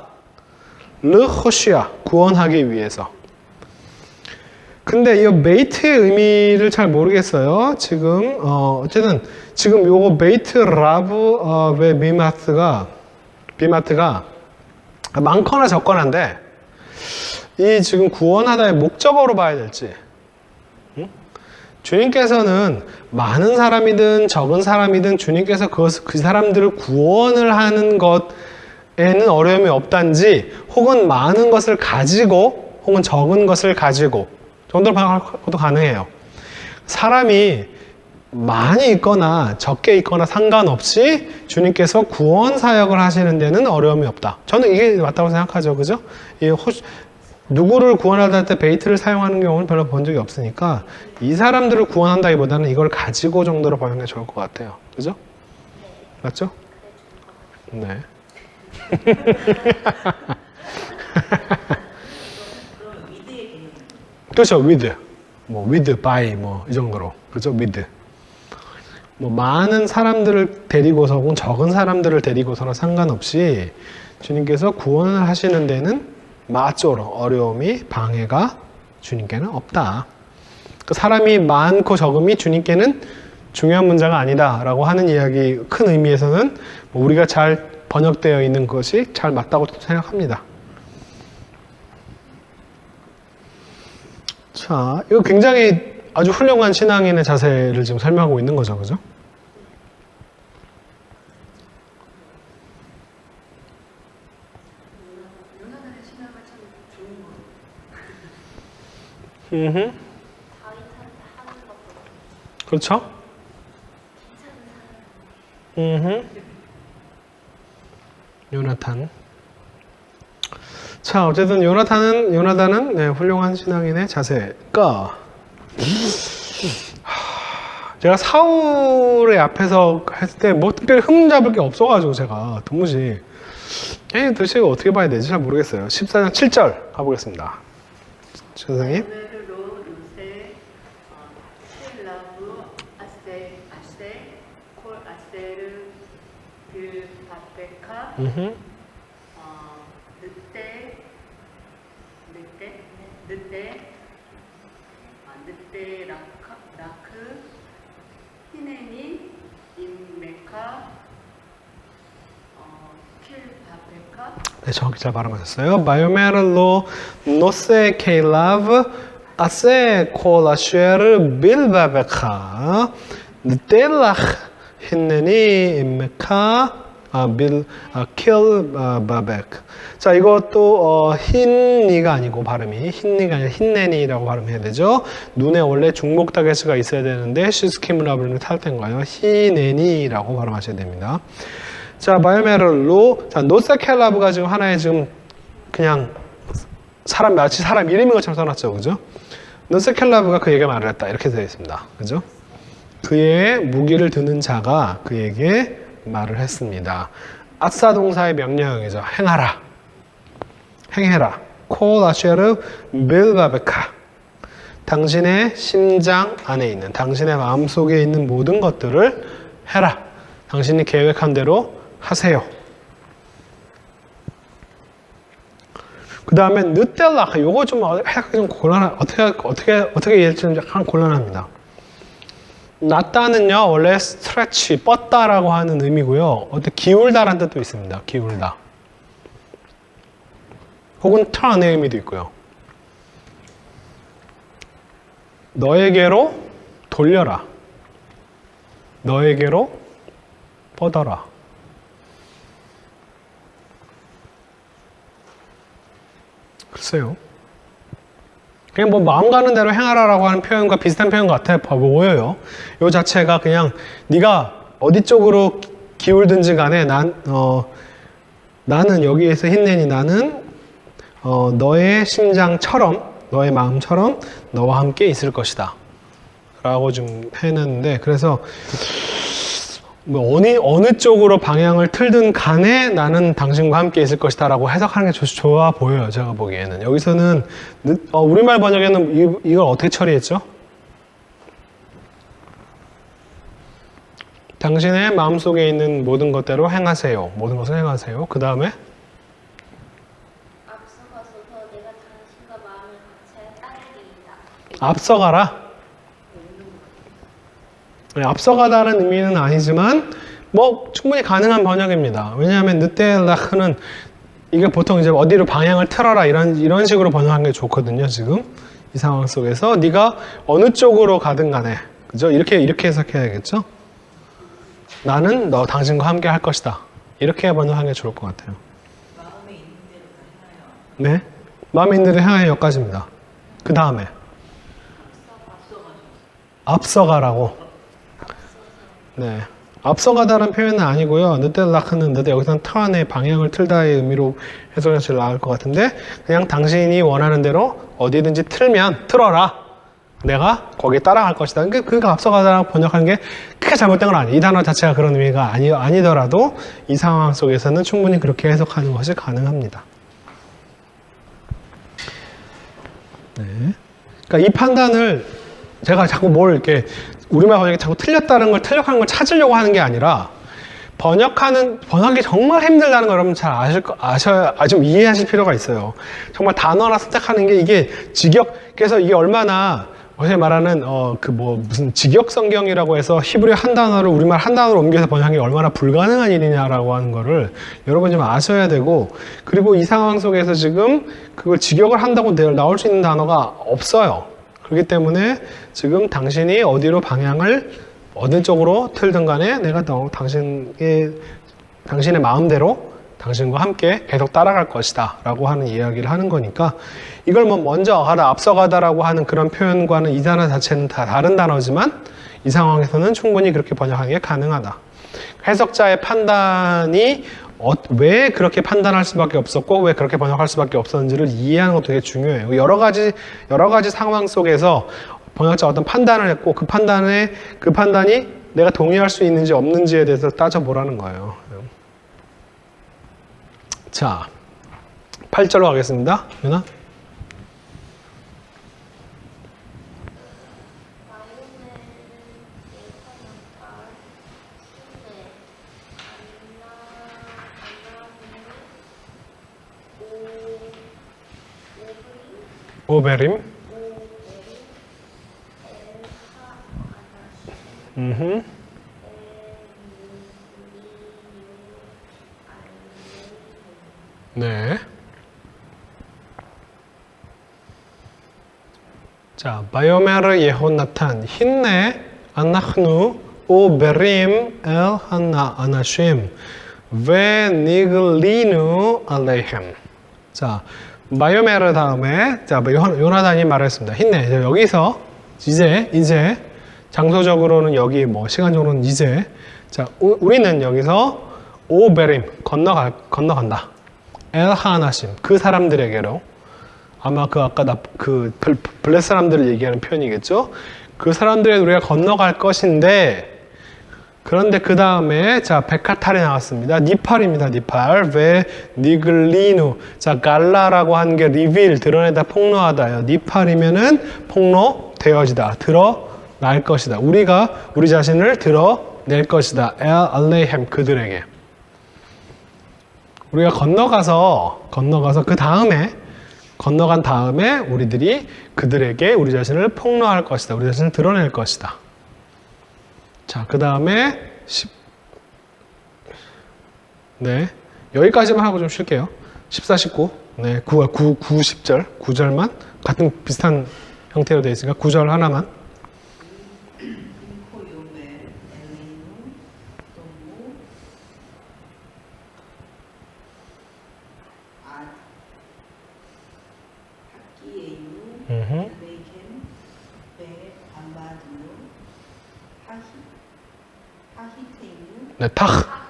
르호시아 구원하기 위해서. 근데 이 메이트의 의미를 잘 모르겠어요. 지금 어쨌든 지금 요거 메이트 라브 의 비마트가 많거나 적거나인데 이 지금 구원하다의 목적어로 봐야 될지. 주님께서는 많은 사람이든 적은 사람이든 주님께서 그 사람들을 구원을 하는 것에는 어려움이 없단지 혹은 많은 것을 가지고 혹은 적은 것을 가지고 정도로 생각할 것도 가능해요. 사람이 많이 있거나 적게 있거나 상관없이 주님께서 구원 사역을 하시는 데는 어려움이 없다. 저는 이게 맞다고 생각하죠. 그죠? 누구를 구원하다 할 때 베이트를 사용하는 경우는 별로 본 적이 없으니까 이 사람들을 구원한다기보다는 이걸 가지고 정도로 보는 게 좋을 것 같아요. 그죠? 맞죠? 네. 그렇죠. with. with, by, 이 정도로. 그죠? with. 많은 사람들을 데리고서 혹은 적은 사람들을 데리고서는 상관없이 주님께서 구원을 하시는 데는 마쪼로 어려움이 방해가 주님께는 없다. 그 사람이 많고 적음이 주님께는 중요한 문제가 아니다 라고 하는 이야기 큰 의미에서는 우리가 잘 번역되어 있는 것이 잘 맞다고 생각합니다. 자, 이거 굉장히 아주 훌륭한 신앙인의 자세를 지금 설명하고 있는 거죠. 그죠? 요나단의 신앙을 참 좋은 거. 그렇죠? 요나탄. 자, 어쨌든 요나단은 네, 훌륭한 신앙인의 자세가 제가 사울의 앞에서 했을 때 뭐 특별히 흠잡을 게 없어가지고 제가 도무지 도대체 어떻게 봐야 되지 잘 모르겠어요. 14장 7절 가보겠습니다. 선생님. 오메르로 루세 셀라브 아세 콜 아세르 그 바베카 늑대 라크 히네니 임메카 킬바베카. 네, 정확히 잘 발음하셨어요. 바이오메르로 노세 케일라브 아세 콜아쉐르 빌바베카 늑대라크 히네니 임메카 킬바베크. 자, 이것도 흰니가 아니고 발음이 흰니가 아니라 흰내니라고 발음해야 되죠. 눈에 원래 중목 타겟가 있어야 되는데 시스키무라블을 탈땐 거예요. 히네니라고 발음하셔야 됩니다. 자, 바이오메르로 자 노세켈라브가 지금 하나의 지금 그냥 마치 사람 이름인 것처럼 써놨죠, 그죠? 노세켈라브가 그에게 말을 했다 이렇게 되어 있습니다, 그죠? 그의 무기를 드는 자가 그에게 말을 했습니다. 아싸 동사의 명령이죠. 행하라. 행해라. 콜 아쉐르 빌바베카. 당신의 심장 안에 있는, 당신의 마음속에 있는 모든 것들을 해라. 당신이 계획한 대로 하세요. 그 다음에 느텔라. 요거 좀 해석이 좀 곤란한, 어떻게 이해할지 좀 약간 곤란합니다. 낫다는요, 원래 스트레치, 뻗다라고 하는 의미고요. 어떻게 기울다라는 뜻도 있습니다. 기울다. 혹은 턴의 의미도 있고요. 너에게로 돌려라. 너에게로 뻗어라. 글쎄요. 그냥 뭐 마음 가는 대로 행하라라고 하는 표현과 비슷한 표현 같아 보여요. 요 자체가 그냥 네가 어디 쪽으로 기울든지 간에 나는 여기에서 힘내니 나는 너의 심장처럼 너의 마음처럼 너와 함께 있을 것이다 라고 좀 해놨는데, 그래서 뭐 어느 쪽으로 방향을 틀든 간에 나는 당신과 함께 있을 것이다 라고 해석하는 게 좋아 보여요. 제가 보기에는. 여기서는 우리말 번역에는 이걸 어떻게 처리했죠? 당신의 마음속에 있는 모든 것대로 행하세요. 모든 것을 행하세요. 그 다음에 앞서가서서 내가 당신과 마음을 같이 따르리이다. 앞서가라. 네, 앞서가다는 의미는 아니지만 뭐 충분히 가능한 번역입니다. 왜냐하면 느텔라크는 이게 보통 이제 어디로 방향을 틀어라 이런 식으로 번역하는 게 좋거든요. 지금 이 상황 속에서 네가 어느 쪽으로 가든 간에, 그죠? 이렇게 해석해야겠죠? 나는 당신과 함께 할 것이다. 이렇게 번역하는 게 좋을 것 같아요. 마음에 있는 대로 다 행하여. 네, 마음에 있는 대로 행하여 여기까지입니다. 그 다음에 앞서가라고. 네, 앞서가다는 표현은 아니고요. 느텔라크는 여기서는 턴의 방향을 틀다의 의미로 해석하면 제일 나을 것 같은데, 그냥 당신이 원하는 대로 어디든지 틀어라. 내가 거기에 따라갈 것이다. 그러니까 앞서가다라고 번역하는 게 크게 잘못된 건 아니에요. 이 단어 자체가 그런 의미가 아니더라도 이 상황 속에서는 충분히 그렇게 해석하는 것이 가능합니다. 네. 그러니까 이 판단을 제가 자꾸 이렇게 우리말 번역이 자꾸 틀렸다는 걸 틀렸다는 걸 찾으려고 하는 게 아니라, 번역이 정말 힘들다는 걸 여러분 잘 좀 이해하실 필요가 있어요. 정말 단어나 선택하는 게 이게 그래서 이게 얼마나 어제 말하는 무슨 직역 성경이라고 해서 히브리 한 단어를 우리말 한 단어로 옮겨서 번역하는 게 얼마나 불가능한 일이냐라고 하는 거를 여러분 좀 아셔야 되고, 그리고 이 상황 속에서 지금 그걸 직역을 한다고 나올 수 있는 단어가 없어요. 그렇기 때문에 지금 당신이 어디로 방향을 어느 쪽으로 틀든 간에 내가 당신의 마음대로 당신과 함께 계속 따라갈 것이다 라고 하는 이야기를 하는 거니까 이걸 뭐 먼저 가다 앞서가다라고 하는 그런 표현과는 이 단어 자체는 다 다른 단어지만 이 상황에서는 충분히 그렇게 번역하는 게 가능하다. 해석자의 판단이 왜 그렇게 판단할 수밖에 없었고 왜 그렇게 번역할 수밖에 없었는지를 이해하는 것도 되게 중요해요. 여러 가지 상황 속에서 번역자가 어떤 판단을 했고 그 판단이 내가 동의할 수 있는지 없는지에 대해서 따져보라는 거예요. 자, 8절로 가겠습니다. 유나? 오베림. 네. 자, 바이오메르 예호나탄 힌네 아나흐누 오베림 엘 하나 아나심 ve 니글리누 알레헴. 자, 바이오메르 다음에 자 요나단이 말했습니다. 힌네 여기서 이제 장소적으로는 여기 뭐 시간적으로는 이제 자 우리는 여기서 오베림 건너간다. 엘 하나심 그 사람들에게로 아마 그 아까 그 블레 사람들을 얘기하는 표현이겠죠. 그 사람들에 우리가 건너갈 것인데 그런데 그 다음에 자 베카탈이 나왔습니다. 니팔입니다. 니팔 왜 니글리누 자 갈라라고 하는 게 리빌 드러내다 폭로하다요. 니팔이면은 폭로되어지다 드러날 것이다. 우리가 우리 자신을 드러낼 것이다. 엘 알레헴 그들에게 우리가 건너가서 그 다음에 건너간 다음에 우리들이 그들에게 우리 자신을 폭로할 것이다. 우리 자신을 드러낼 것이다. 자, 그 다음에 네, 여기까지만 하고 좀 쉴게요. 14, 19, 네, 9, 10절, 9절만 같은 비슷한 형태로 되어 있으니까 9절 하나만. 네,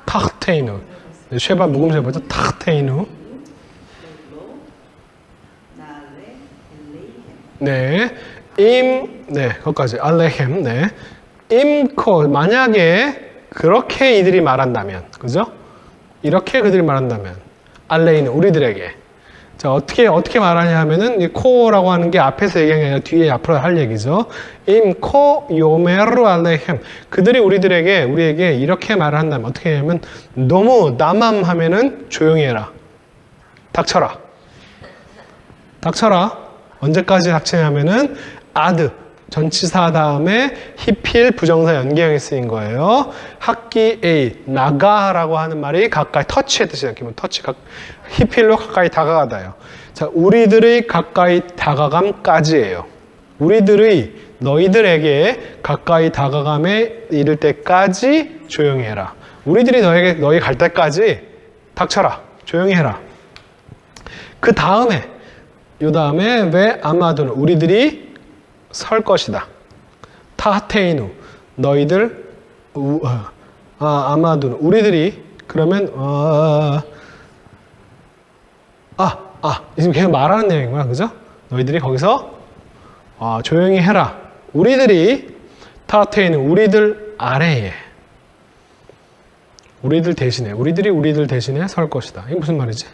탁테이누. 네, 쉐바 묵음시 해보죠. 탁테이누. 네, 네, 거기까지. 알레헴, 네. 임코, 만약에 그렇게 이들이 말한다면, 그죠? 이렇게 그들이 말한다면, 알레이는 우리들에게. 자, 어떻게 말하냐 하면은, 이 코라고 하는 게 앞에서 얘기한 게 아니라 뒤에 앞으로 할 얘기죠. 코 요메르 알레헴. 그들이 우리에게 이렇게 말을 한다면, 어떻게 하냐면, 너무 남함하면은 조용히 해라. 닥쳐라. 언제까지 닥치냐면은, 아드. 전치사 다음에 히필 부정사 연계형이 쓰인 거예요. 학기 A 나가라고 하는 말이 가까이 터치의 뜻이에요. 기본 터치 히필로 가까이 다가가다요. 자, 우리들의 가까이 다가감까지예요. 너희들에게 가까이 다가감에 이를 때까지 조용히 해라. 우리들이 너희 갈 때까지 닥쳐라. 조용히 해라. 그 다음에 요 다음에 왜 아마도는 우리들이 설 것이다. 타테이누 너희들 아마도는 우리들이 그러면 지금 계속 말하는 내용이구나. 그죠? 너희들이 거기서 조용히 해라. 우리들이 타테이누 우리들 아래에 우리들 대신에 설 것이다. 이게 무슨 말이지?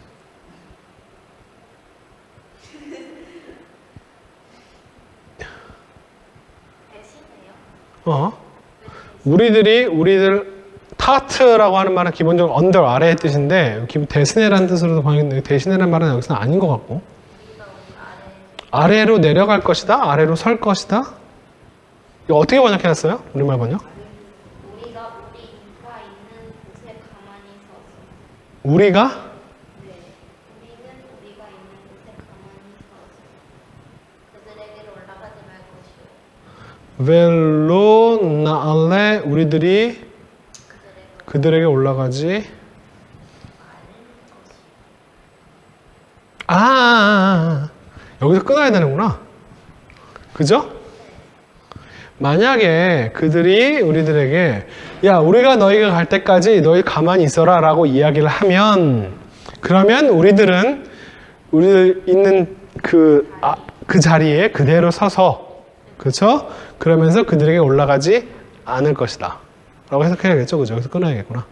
우리들 타트라고 하는 말은 기본적으로 언더 아래의 뜻인데 대신해라는 뜻으로도 방했는데 대신해라는 말은 여기서는 아닌 것 같고 아래로 내려갈 것이다? 아래로 설 것이다? 이거 어떻게 번역해놨어요? 우리말 번역? 우리가 있는 곳에 가만히 서서 우리가? 네, 우리가 있는 곳에 가만히 서서 그들에게로 올라가지 말고 벨로 나알레 우리들이 그들에게 올라가지 여기서 끊어야 되는구나. 그죠? 만약에 그들이 우리들에게 야 우리가 너희가 갈 때까지 너희 가만히 있어라 라고 이야기를 하면 그러면 우리들은 우리들 있는 그 자리에 그대로 서서 그렇죠? 그러면서 그들에게 올라가지 않을 것이다 라고 해석해야겠죠. 그죠? 여기서 끊어야겠구나.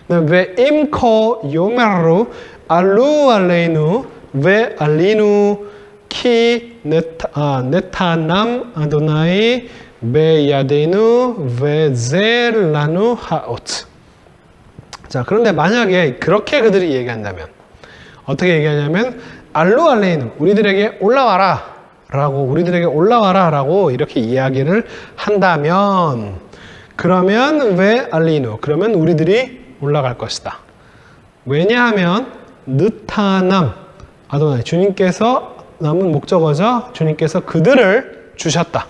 왜 임코 요메루 알루 알레이누 왜 알리누 키 네타남 아도나이 베야데누 베젤라누 하오트. 자, 그런데 만약에 그렇게 그들이 얘기한다면 어떻게 얘기하냐면 알루 알레이누 우리들에게 올라와라 라고 우리들에게 올라와라 라고 이렇게 이야기를 한다면 그러면 왜 알리누 그러면 우리들이 올라갈 것이다. 왜냐하면 느타남 아도나이 주님께서 남은 목적어죠. 주님께서 그들을 주셨다.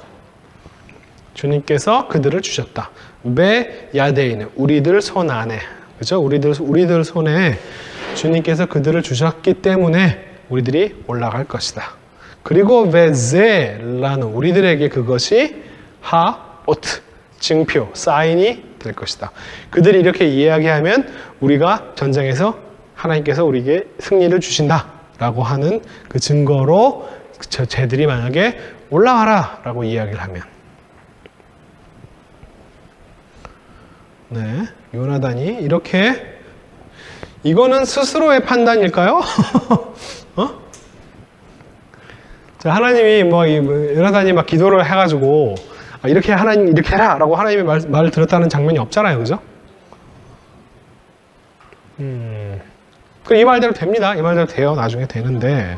주님께서 그들을 주셨다. 베 야데이는 우리들 손 안에 그죠? 우리들 손에 주님께서 그들을 주셨기 때문에 우리들이 올라갈 것이다. 그리고 베제라는 우리들에게 그것이 하오트 증표 사인이 될 것이다. 그들이 이렇게 이야기하면 우리가 전쟁에서 하나님께서 우리에게 승리를 주신다라고 하는 그 증거로 쟤들이 만약에 올라와라 라고 이야기를 하면 네, 요나단이 이렇게 이거는 스스로의 판단일까요? 자, 하나님이 요나단이 막 기도를 해가지고 이렇게 하나님 이렇게 해라 라고 하나님의 말을 들었다는 장면이 없잖아요, 그죠? 이 말대로 됩니다. 이 말대로 돼요. 나중에 되는데,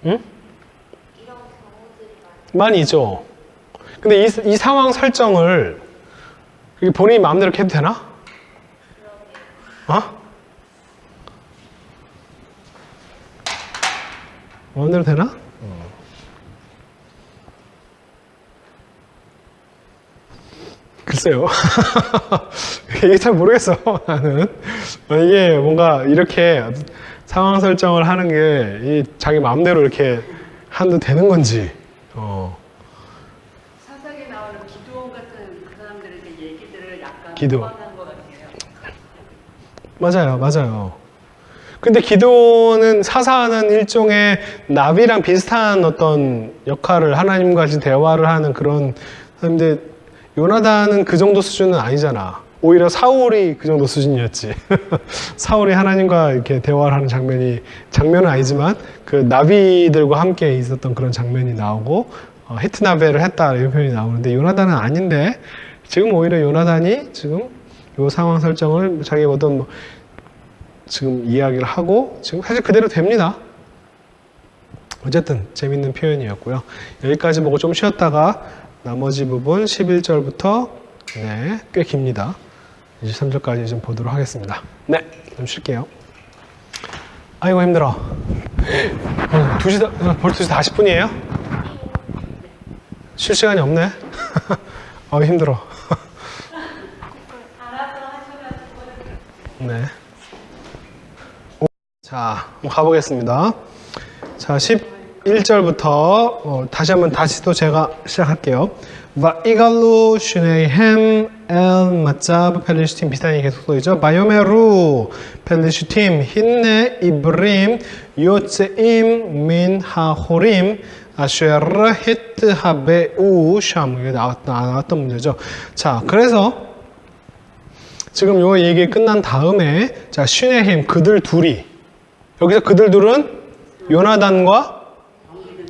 응? 많이 있죠. 근데 이 상황 설정을 본인이 마음대로 해도 되나? 마음대로 되나? 글쎄요. 이게 잘 모르겠어, 나는. 이게 뭔가 이렇게 상황 설정을 하는 게 자기 마음대로 이렇게 하도 되는 건지. 사상에 나오는 기도원 같은 그 사람들의 얘기들을 약간 기도. 포함한 것 맞아요, 같아요. 맞아요. 근데 기도는 사사는 일종의 나비랑 비슷한 어떤 역할을 하나님과 같이 대화를 하는 그런 근데 요나단은 그 정도 수준은 아니잖아. 오히려 사울이 그 정도 수준이었지. 사울이 하나님과 이렇게 대화를 하는 장면은 아니지만 그 나비들과 함께 있었던 그런 장면이 나오고 히트나베를 했다 이런 표현이 나오는데 요나단은 아닌데 지금 오히려 요나단이 지금 요 상황 설정을 자기 어떤 지금 이야기를 하고 지금 사실 그대로 됩니다. 어쨌든 재밌는 표현이었고요. 여기까지 보고 좀 쉬었다가 나머지 부분 11절부터 네, 꽤 깁니다. 23절까지 좀 보도록 하겠습니다. 네, 좀 쉴게요. 아이고 힘들어. 벌써 2시 40분이에요? 쉴 시간이 없네. 힘들어. 네. 자, 한번 가보겠습니다. 자, 11절부터 다시 또 제가 시작할게요. 이갈루 슈네이햄 엘 마짜브 펠리슈팀 비슷한 얘기 계속 써있죠. 바요메루 펠리슈팀 힌네 이브림 요체임 민 하호림 아쉐르 히트 하베우 샴 이게 나왔던 문제죠. 자, 그래서 지금 요 얘기 끝난 다음에 자 슈네힘 그들 둘이 여기서 그들 둘은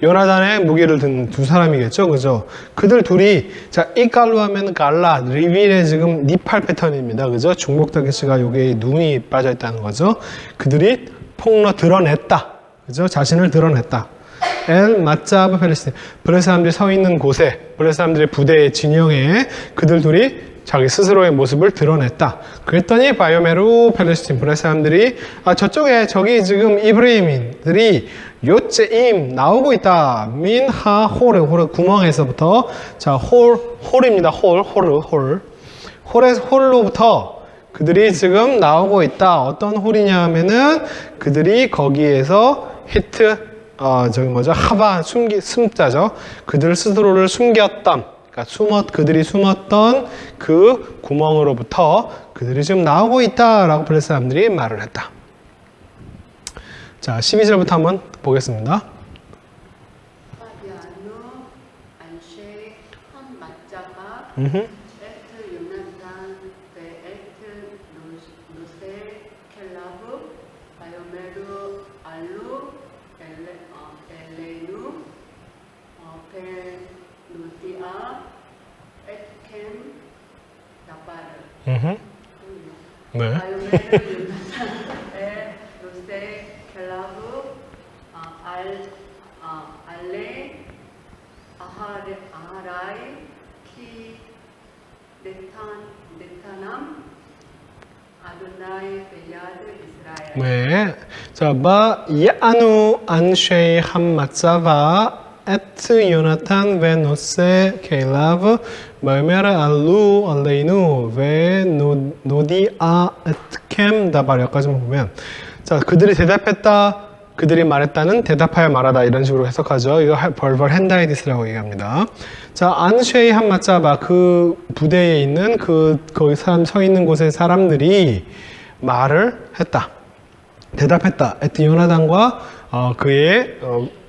요나단의 무기를 든 두 사람이겠죠, 그죠? 그들 둘이 자 이깔로 하면 갈라 리빌의 지금 니팔 패턴입니다, 그죠? 중복다기스가 여기에 눈이 빠져 있다는 거죠. 그들이 폭로 드러냈다, 그죠? 자신을 드러냈다. 엘 마짜브 팔레스틴. 블레셋 사람들이 서 있는 곳에, 블레셋 사람들의 부대의 진영에 그들 둘이 자기 스스로의 모습을 드러냈다. 그랬더니 바이오메루 팔레스틴, 블레셋 사람들이 저쪽에 저기 지금 이브라임인들이 요체임 나오고 있다. 민하 홀 구멍에서부터 자 홀입니다. 홀로부터 그들이 지금 나오고 있다. 어떤 홀이냐 하면은 그들이 거기에서 히트 저기 뭐죠? 하바 숨자죠. 그들 스스로를 숨겼던, 그러니까 그들이 숨었던 그 구멍으로부터 그들이 지금 나오고 있다라고 블레셋 사람들이 말을 했다. 자, 12절부터 한번 보겠습니다. 바야누 안쉐 한 마짜바 음흠. 에트 요나단 베에트 노세 켈라브 바요메루 알루 엘레누 베누디아 에트캠 나바르 음흠. 네. 바요메루 요나단 베노세 켈라브 알레 아하라이 키 네타남 아도나이 베야드 이스라엘. 네. 자, 야누 안쉐이 함마짜바 에트 요나탄 베노세 케일라브 말메라 알루 알레이누 베 노디아 에트캠 다발 여기까지만 보면 자, 그들이 대답했다. 그들이 말했다는 대답하여 말하다 이런 식으로 해석하죠. 이거 벌벌 핸다이디스라고 얘기합니다. 자, 안쉐이 함마짜바 그 부대에 있는 거기 사람 서 있는 곳의 사람들이 말을 했다. 대답했다. 에트 요나단과 그의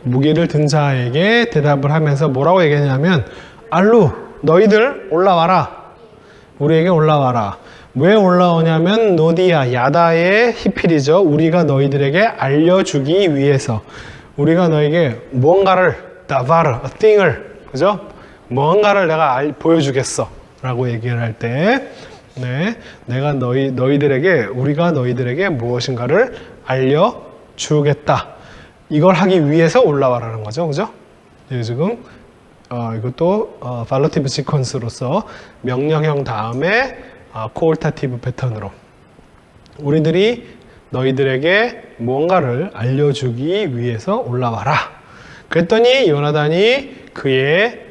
무기를 든 자에게 대답을 하면서 뭐라고 얘기했냐면 알루 너희들 올라와라. 우리에게 올라와라. 왜 올라오냐면 노디아 야다의 히필이죠. 우리가 너희들에게 알려주기 위해서 우리가 너에게 무언가를 다바르 thing을 그죠? 무언가를 내가 보여주겠어 라고 얘기를 할 때 네, 내가 우리가 너희들에게 무엇인가를 알려주겠다. 이걸 하기 위해서 올라와라는 거죠. 그죠? 지금 이것도 발로티브 시퀀스로서 명령형 다음에 코올타티브 패턴으로 우리들이 너희들에게 무언가를 알려주기 위해서 올라와라. 그랬더니 요나단이 그의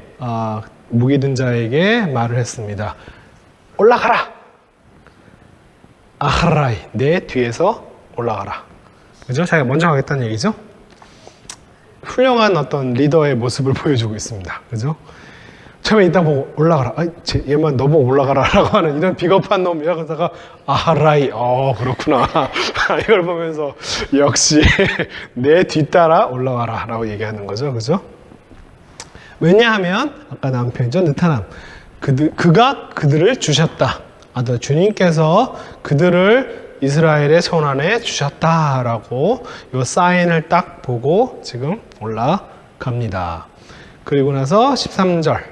무기 든 자에게 말을 했습니다. 올라가라. 아하라이 내 뒤에서 올라가라. 그죠? 자기가 먼저 가겠다는 얘기죠. 훌륭한 어떤 리더의 모습을 보여주고 있습니다. 그죠? 처음에 이따 보고 올라가라. 얘만 너 보고 올라가라라고 하는 이런 비겁한 놈이야. 그러다가 아하라이 그렇구나. 이걸 보면서 역시 내 뒤따라 올라와라 라고 얘기하는 거죠. 그죠? 왜냐하면 아까 나온 표현이죠. 느타남. 그가 그들을 주셨다. 주님께서 그들을 이스라엘의 손 안에 주셨다라고 이 사인을 딱 보고 지금 올라갑니다. 그리고 나서 13절.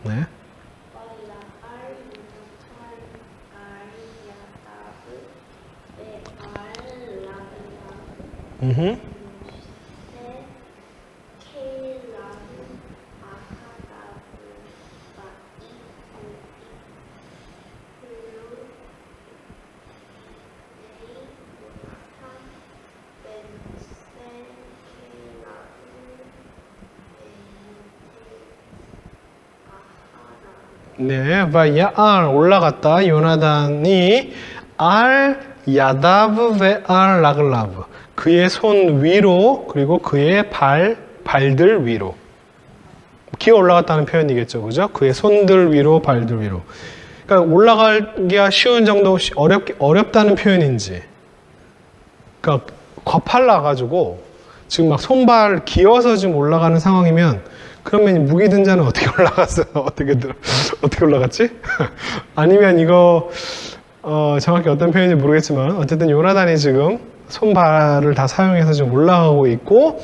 네. 네, 야알 올라갔다. 요나단이 알 야다브 베 알 라글라브 그의 손 위로 그리고 그의 발들 위로 기어 올라갔다는 표현이겠죠, 그죠? 그의 손들 위로 발들 위로. 그러니까 올라가기가 쉬운 정도 어렵다는 표현인지. 그러니까 거팔라 가지고 지금 막 손발 기어서 지금 올라가는 상황이면. 그러면 무기 든 자는 어떻게 올라갔어요? 어떻게 올라갔지? 아니면 이거 정확히 어떤 표현인지 모르겠지만 어쨌든 요나단이 지금 손발을 다 사용해서 지금 올라가고 있고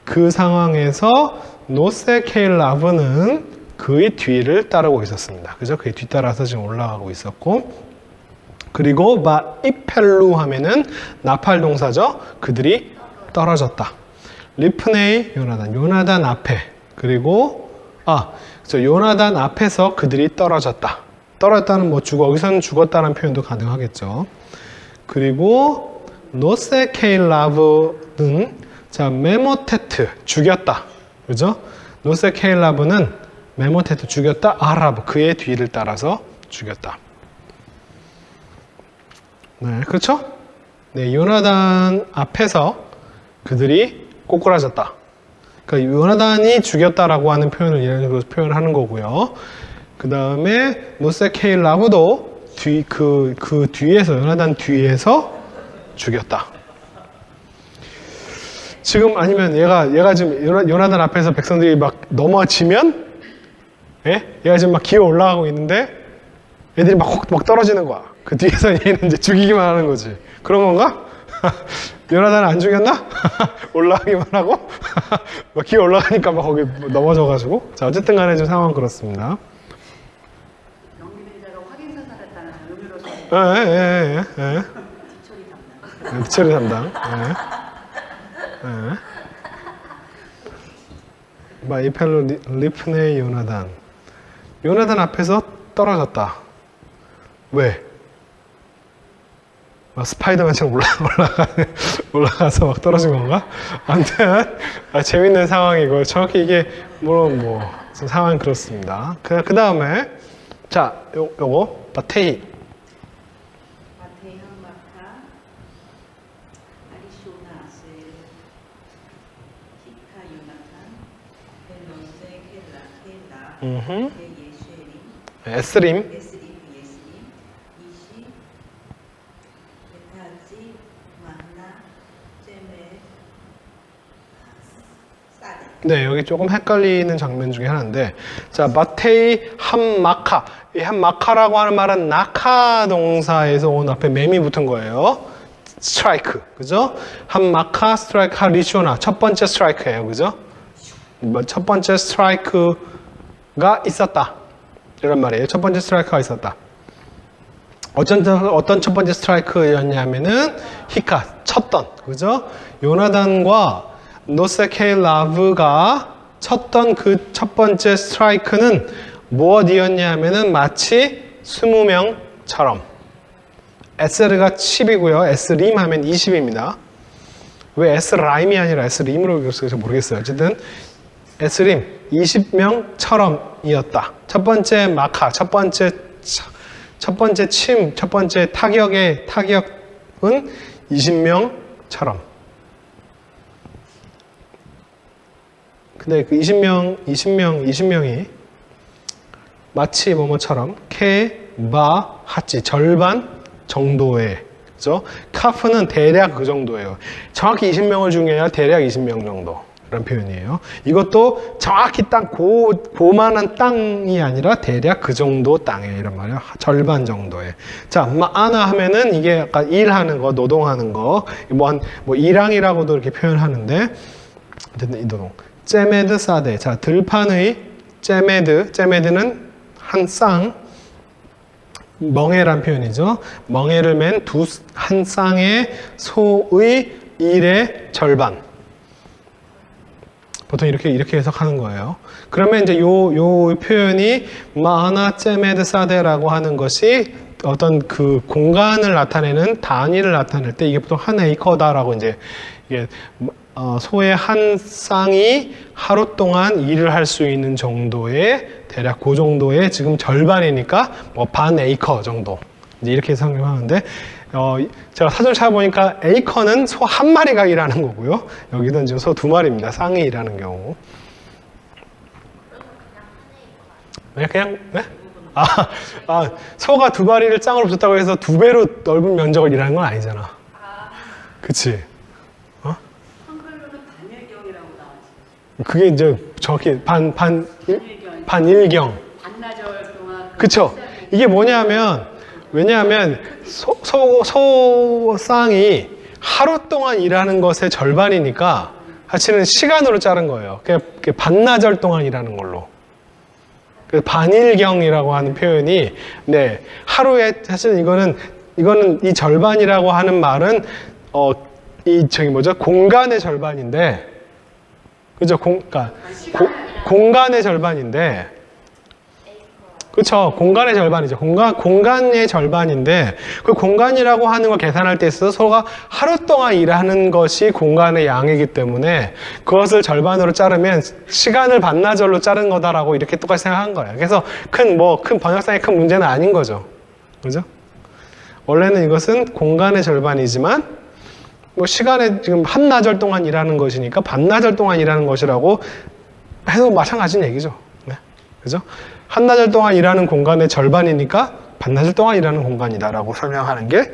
그 상황에서 노세 케일라브는 그의 뒤를 따르고 있었습니다. 그죠? 그의 뒤따라서 지금 올라가고 있었고 그리고 이펠루 하면은 나팔 동사죠. 그들이 떨어졌다. 리프네이 요나단. 요나단 앞에. 그리고 요나단 앞에서 그들이 떨어졌다. 떨어졌다는 뭐 여기서는 죽었다는 표현도 가능하겠죠. 그리고 노세케일라브는 자 메모테트 죽였다. 그죠? 노세케일라브는 메모테트 죽였다. 아라브 그의 뒤를 따라서 죽였다. 네, 그렇죠? 네, 요나단 앞에서 그들이 꼬꾸라졌다. 그러니까 요나단이 죽였다라고 하는 표현을 이런 식으로 표현하는 거고요. 그 다음에 노세케일라브도 그 뒤에서 요나단 뒤에서 죽였다. 지금 아니면 얘가 지금 요나단 앞에서 백성들이 막 넘어지면 얘가 지금 막 기어 올라가고 있는데 애들이 막 떨어지는 거야. 그 뒤에서 얘는 이제 죽이기만 하는 거지. 그런 건가? 요나단은 안 죽였나? 올라가기만 하고 막 기어 올라가니까 막 거기 넘어져가지고. 자 어쨌든 간에 좀 상황은 그렇습니다. 영기대자가 확인사살했다는 의미로서 뒤처리 담당. 마이펠로 리프네 요나단. 요나단 앞에서 떨어졌다. 왜? 스파이더맨처럼 올라가서 막 떨어진 건가? 아무튼 재밌는 상황이고 정확히 이게 물론 상황이 그렇습니다. 그 다음에 자 요거 마테이 마카 아리쇼나 아셀 히카 요나탄 벨로세 켈라 예수에림 에스림 이시 베타지 만나 제메 사데. 네, 여기 조금 헷갈리는 장면 중에 하나인데, 자, 마테이 함마카. 이 함마카라고 하는 말은 나카 동사에서 온 앞에 맴이 붙은 거예요. 스트라이크, 그죠? 함마카, 스트라이크, 하리쇼나. 첫 번째 스트라이크예요, 그죠? 첫 번째 스트라이크가 있었다. 이런 말이에요. 첫 번째 스트라이크가 있었다. 어떤 첫 번째 스트라이크였냐면은 히카, 쳤던, 그죠? 요나단과 노세케일라브가 쳤던 그 첫 번째 스트라이크는 무엇이었냐면은 마치 20명처럼 에스르가 10이고요. 에스림 하면 20입니다. 왜 에스라임이 아니라 에스림으로 읽었을지 모르겠어요. 어쨌든 에스림 20명처럼이었다. 첫 번째 마카, 첫 번째 침, 첫 번째 타격은 20명처럼. 근데 그 20명이 마치 뭐뭐처럼 케바 하치 절반 정도의, 그죠? 카프는 대략 그 정도예요. 정확히 20명을 중요해야 대략 20명 정도. 이런 표현이에요. 이것도 정확히 고만한 땅이 아니라 대략 그 정도 땅에 이런 말이에요. 절반 정도에. 자, 마아나 하면은 이게 약간 일하는 거, 노동하는 거, 뭐 일항이라고도 이렇게 표현하는데, 어쨌든 이 노동. 제메드 사데. 자, 들판의 제메드는 한 쌍, 멍에란 표현이죠. 멍에를 맨 한 쌍의 소의 일의 절반. 보통 이렇게 해석하는 거예요. 그러면 이제 요 표현이 마하나 제메드 사데라고 하는 것이 어떤 그 공간을 나타내는 단위를 나타낼 때 이게 보통 한 에이커다라고 이제 이게 소의 한 쌍이 하루 동안 일을 할 수 있는 정도의 대략 그 정도의 지금 절반이니까 뭐 반 에이커 정도 이제 이렇게 설명하는데 제가 사전을 찾아보니까 에이커는 소 한 마리가 일하는 거고요. 여기는 지금 소 2마리입니다. 쌍이 일하는 경우. 그냥 네? 소가 2마리를 짱으로 붙였다고 해서 2배로 넓은 면적을 일하는 건 아니잖아. 그치? 한글로는 반일경이라고 나왔지. 그게 이제 정확히 반일경. 반나절 동안. 그쵸? 이게 뭐냐면 왜냐하면 소쌍이 하루 동안 일하는 것의 절반이니까 사실은 시간으로 자른 거예요. 그냥 반나절 동안 일하는 걸로. 그래서 반일경이라고 하는 표현이 네 하루에 사실 이거는 이 절반이라고 하는 말은 공간의 절반인데 그죠? 그러니까 공간의 절반인데, 그렇죠. 공간의 절반이죠. 공간의 절반인데 그 공간이라고 하는 걸 계산할 때 있어서 서로가 하루 동안 일하는 것이 공간의 양이기 때문에 그것을 절반으로 자르면 시간을 반나절로 자른 거다라고 이렇게 똑같이 생각한 거예요. 그래서 큰 번역상의 큰 문제는 아닌 거죠. 그죠? 원래는 이것은 공간의 절반이지만 뭐 시간에 지금 한나절 동안 일하는 것이니까 반나절 동안 일하는 것이라고 해도 마찬가지인 얘기죠. 네. 그죠? 한나절 동안 일하는 공간의 절반이니까 반나절 동안 일하는 공간이다라고 설명하는 게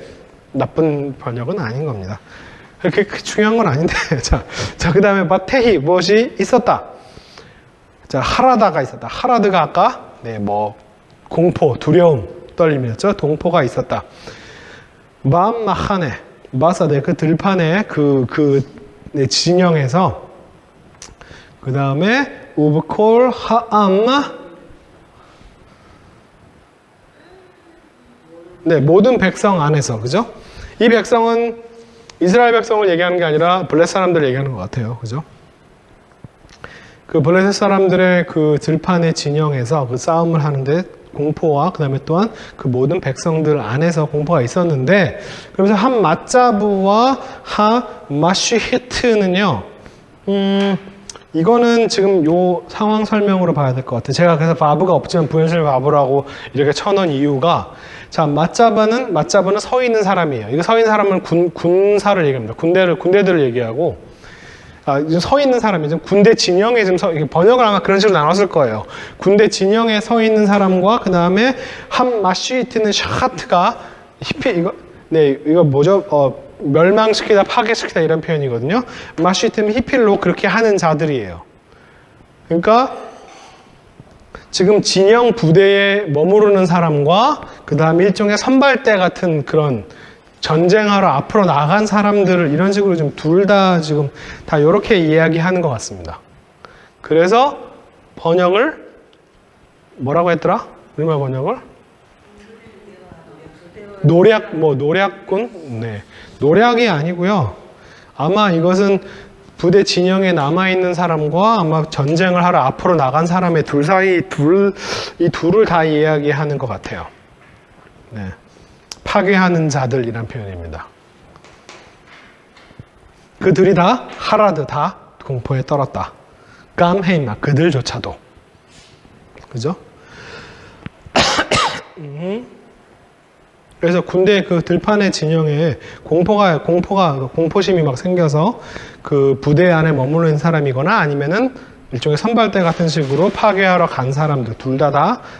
나쁜 번역은 아닌 겁니다. 그렇게 중요한 건 아닌데. 자, 그 다음에 바테히, 무엇이 있었다. 자, 하라다가 있었다. 하라드가 아까, 공포, 두려움, 떨림이었죠. 동포가 있었다. 마하네, 마사데, 그 들판에 진영에서, 그 다음에, 우브콜 하암, 네, 모든 백성 안에서, 그죠? 이 백성은 이스라엘 백성을 얘기하는 게 아니라 블레셋 사람들을 얘기하는 것 같아요. 그죠? 그 블레셋 사람들의 그 들판의 진영에서 그 싸움을 하는데 공포와 그 다음에 또한 그 모든 백성들 안에서 공포가 있었는데, 그러면서 한 맞자부와 하 마쉬히트는요, 이거는 지금 요 상황 설명으로 봐야 될 것 같아요. 제가 그래서 바브가 없지만 부연실 바브라고 이렇게 쳐놓은 이유가, 자, 맞자부는 서 있는 사람이에요. 이거 서 있는 사람은 군사를 얘기합니다. 군대들을 얘기하고, 지금 서 있는 사람이 지금 군대 진영에 지금 번역을 아마 그런 식으로 나눴을 거예요. 군대 진영에 서 있는 사람과 그 다음에 한 마쉬히트는 샤하트가 이거 뭐죠? 멸망시키다, 파괴시키다 이런 표현이거든요. 마쉬히트는 히필로 그렇게 하는 자들이에요. 그러니까 지금 진영 부대에 머무르는 사람과 그 다음에 일종의 선발대 같은 그런 전쟁하러 앞으로 나간 사람들을 이런 식으로 좀 둘 다 지금 다 이렇게 이야기하는 것 같습니다. 그래서 번역을 뭐라고 했더라? 우리말 번역을? 노략군? 네. 노략이 아니고요. 아마 이것은 부대 진영에 남아있는 사람과 아마 전쟁을 하러 앞으로 나간 사람의 이 둘을 다 이야기하는 것 같아요. 네. 파괴하는 자들이란 표현입니다. 그들이 다 하라드, 다 공포에 떨었다. 깜헤이마, 그들조차도. 그죠? 그래서 군대 그 들판의 진영에 공포심이 막 생겨서 그 부대 안에 머무르는 사람이거나 아니면은 일종의 선발대 같은 식으로 파괴하러 간 사람들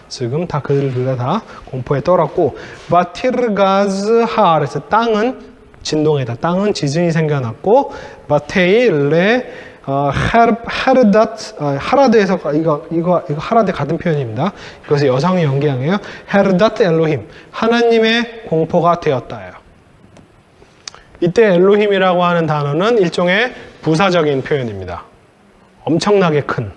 지금 그들 둘 다 공포에 떨었고, 바티르가즈하, 그래서 땅은 진동이다. 땅은 지진이 생겨났고, 바테이 레 하라드에서 이거 하라드 같은 표현입니다. 이것이 여성의 연기양이에요. 헤르다트 엘로힘, 하나님의 공포가 되었다예요. 이때 엘로힘이라고 하는 단어는 일종의 부사적인 표현입니다. 엄청나게 큰,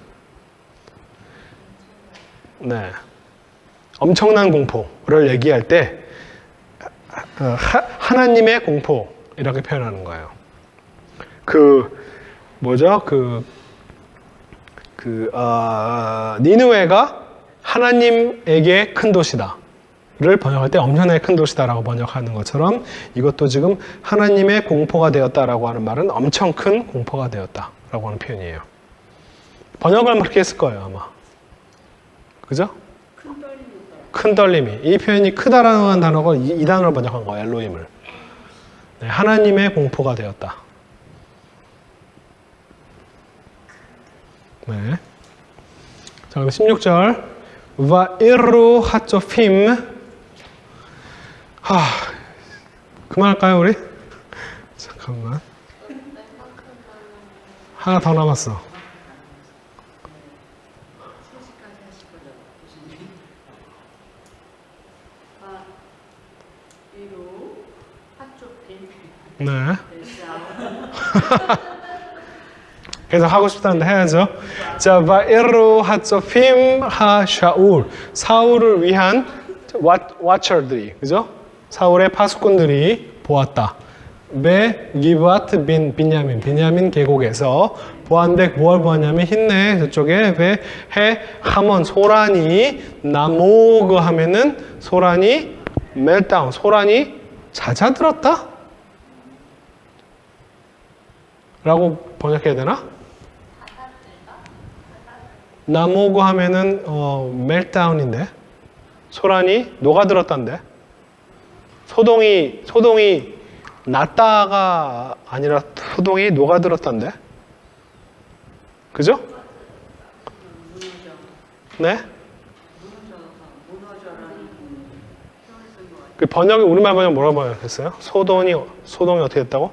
엄청난 공포를 얘기할 때 하나님의 공포 이렇게 표현하는 거예요. 니느웨가 하나님에게 큰 도시다를 번역할 때 엄청나게 큰 도시다라고 번역하는 것처럼 이것도 지금 하나님의 공포가 되었다라고 하는 말은 엄청 큰 공포가 되었다라고 하는 표현이에요. 번역을 그렇게 했을 거예요, 아마. 그죠? 큰 떨림이. 이 표현이 크다라는 단어가 이 단어를 번역한 거예요, 엘로힘을. 네, 하나님의 공포가 되었다. 네. 자, 그럼 16절. 와이루 하초핌. 그만할까요, 우리? 잠깐만. 하나 더 남았어. 네. 그래서 하고 싶다는데 해야죠. 자, 바이루 하초핌 하 샤울. 사울을 위한 와처들이, 그죠? 사울의 파수꾼들이 보았다. 베 기브아트 빈야민 계곡에서 보안덱 뭘 보았냐면 힘내 저쪽에 베 해 하몬 소란이 나모그 하면은 소란이 멜다운 소란이 잦아들었다? 라고 번역해야 되나? 나모그 하면은 멜다운인데 소란이 녹아들었단데 소동이 났다가 아니라 소동이 녹아들었단데 그죠? 네? 그 번역이 우리말 번역 뭐라고 번역했어요? 소동이 어떻게 됐다고?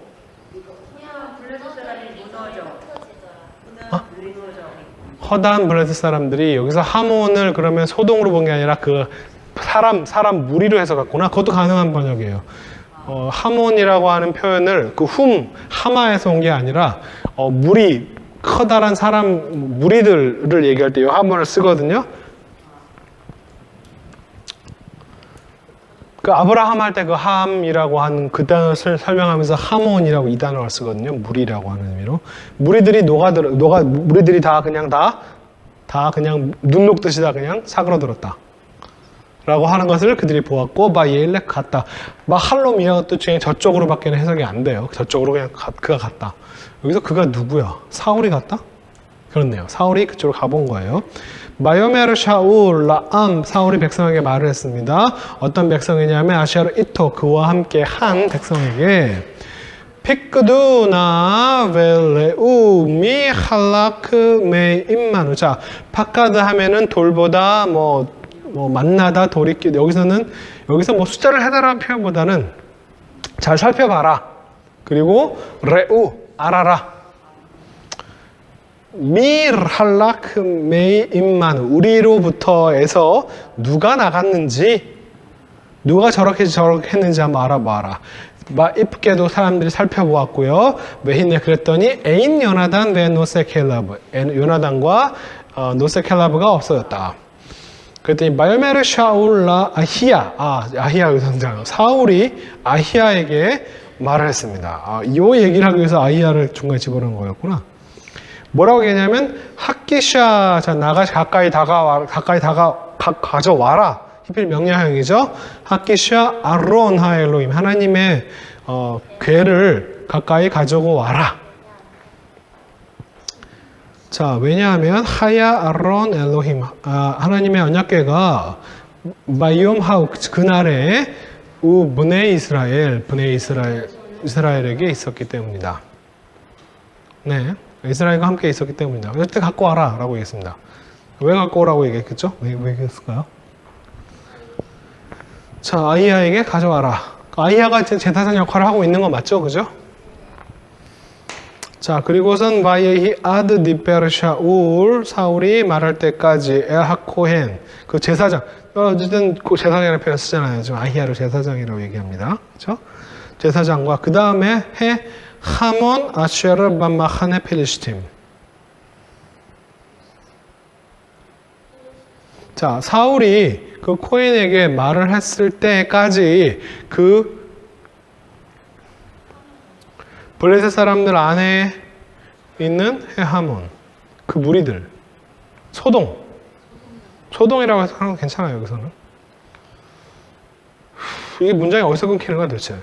허다한 블레셋 사람들이 여기서 하몬을 그러면 소동으로 본 게 아니라 그 사람 무리로 해석했구나. 그것도 가능한 번역이에요. 하몬이라고 하는 표현을 그 하마에서 온 게 아니라 무리 커다란 사람 무리들을 얘기할 때 이 하몬을 쓰거든요. 그 아브라함 할 때 그 함이라고 하는 그 단어를 설명하면서 하몬이라고 이 단어를 쓰거든요. 무리라고 하는 의미로. 무리들이 다 그냥 눈 녹듯이 다 그냥 사그러들었다. 라고 하는 것을 그들이 보았고, 마 예일렉 갔다. 마 할롬이라는 뜻 중에 저쪽으로밖에 해석이 안 돼요. 저쪽으로 그냥 그가 갔다. 여기서 그가 누구야? 사울이 갔다? 그렇네요. 사울이 그쪽으로 가본 거예요. 마요메르 샤울 라암 사울이 백성에게 말을 했습니다. 어떤 백성이냐면 아시아르 이토 그와 함께 한 백성에게 피크두나 벨레우 미 할라크 메 임마누. 자, 파카드 하면은 돌보다 뭐 만나다 돌이키. 여기서 뭐 숫자를 해달라는 표현보다는 잘 살펴봐라. 그리고 레우 알아라. 밀 할라크 메이 임만 우리로부터에서 누가 나갔는지 누가 저렇게 했는지 한번 알아봐라. 이쁘게도 사람들이 살펴보았고요. 메힌네 그랬더니 에인 요나단 베 노세켈라브 요나단과 노세켈라브가 없어졌다. 그랬더니 마요메르 샤울라 아히야 여기서 등장해요. 사울이 아히야에게 말을 했습니다. 이 얘기를 하기 위해서 아히야를 중간에 집어넣은 거였구나. 뭐라고 얘기하냐면 학기샤 자 가까이 가져와라. 히필 명령형이죠. 학기샤 아론 하엘로임 하나님의 궤를 가까이 가져고 와라. 자, 왜냐하면 하야 아론 엘로힘 하나님의 언약궤가 마이옴 하우 그날에 이스라엘에게 있었기 때문이다. 네. 이스라엘과 함께 있었기 때문이다. 그때 갖고 와라 라고 얘기했습니다. 왜 갖고 오라고 얘기했겠죠? 왜 얘기했을까요? 자, 아히야에게 가져와라. 아히야가 제사장 역할을 하고 있는 거 맞죠? 그죠? 자, 그리고선 바예히 아드 디페르샤울 사울이 말할 때까지 엘하코헨 그 제사장 어쨌든 그 제사장이라는 표현 쓰잖아요. 지금 아히야를 제사장이라고 얘기합니다. 그렇죠? 제사장과 그 다음에 해 하몬 아쉐르 밤마하네 필리스팀. 자, 사울이 그 코인에게 말을 했을 때까지 그 블레셋 사람들 안에 있는 해하몬 그 무리들 소동이라고 해서 하는 건 괜찮아요. 여기서는 이게 문장이 어디서 끊기는 거야 도대체.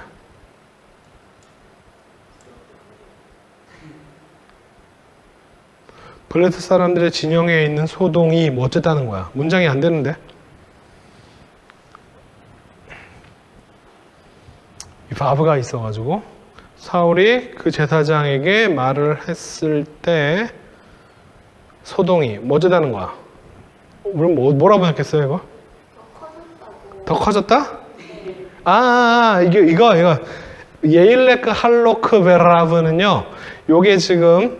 블레셋 사람들의 진영에 있는 소동이 뭐 어쨌다는 거야. 문장이 안 되는데. 이 바브가 있어가지고 사울이 그 제사장에게 말을 했을 때 소동이 뭐 어쨌다는 거야. 우리 뭐라고 번역했어요 이거? 더 커졌다? 이거 예일레크 할로크 베라브는요. 요게 지금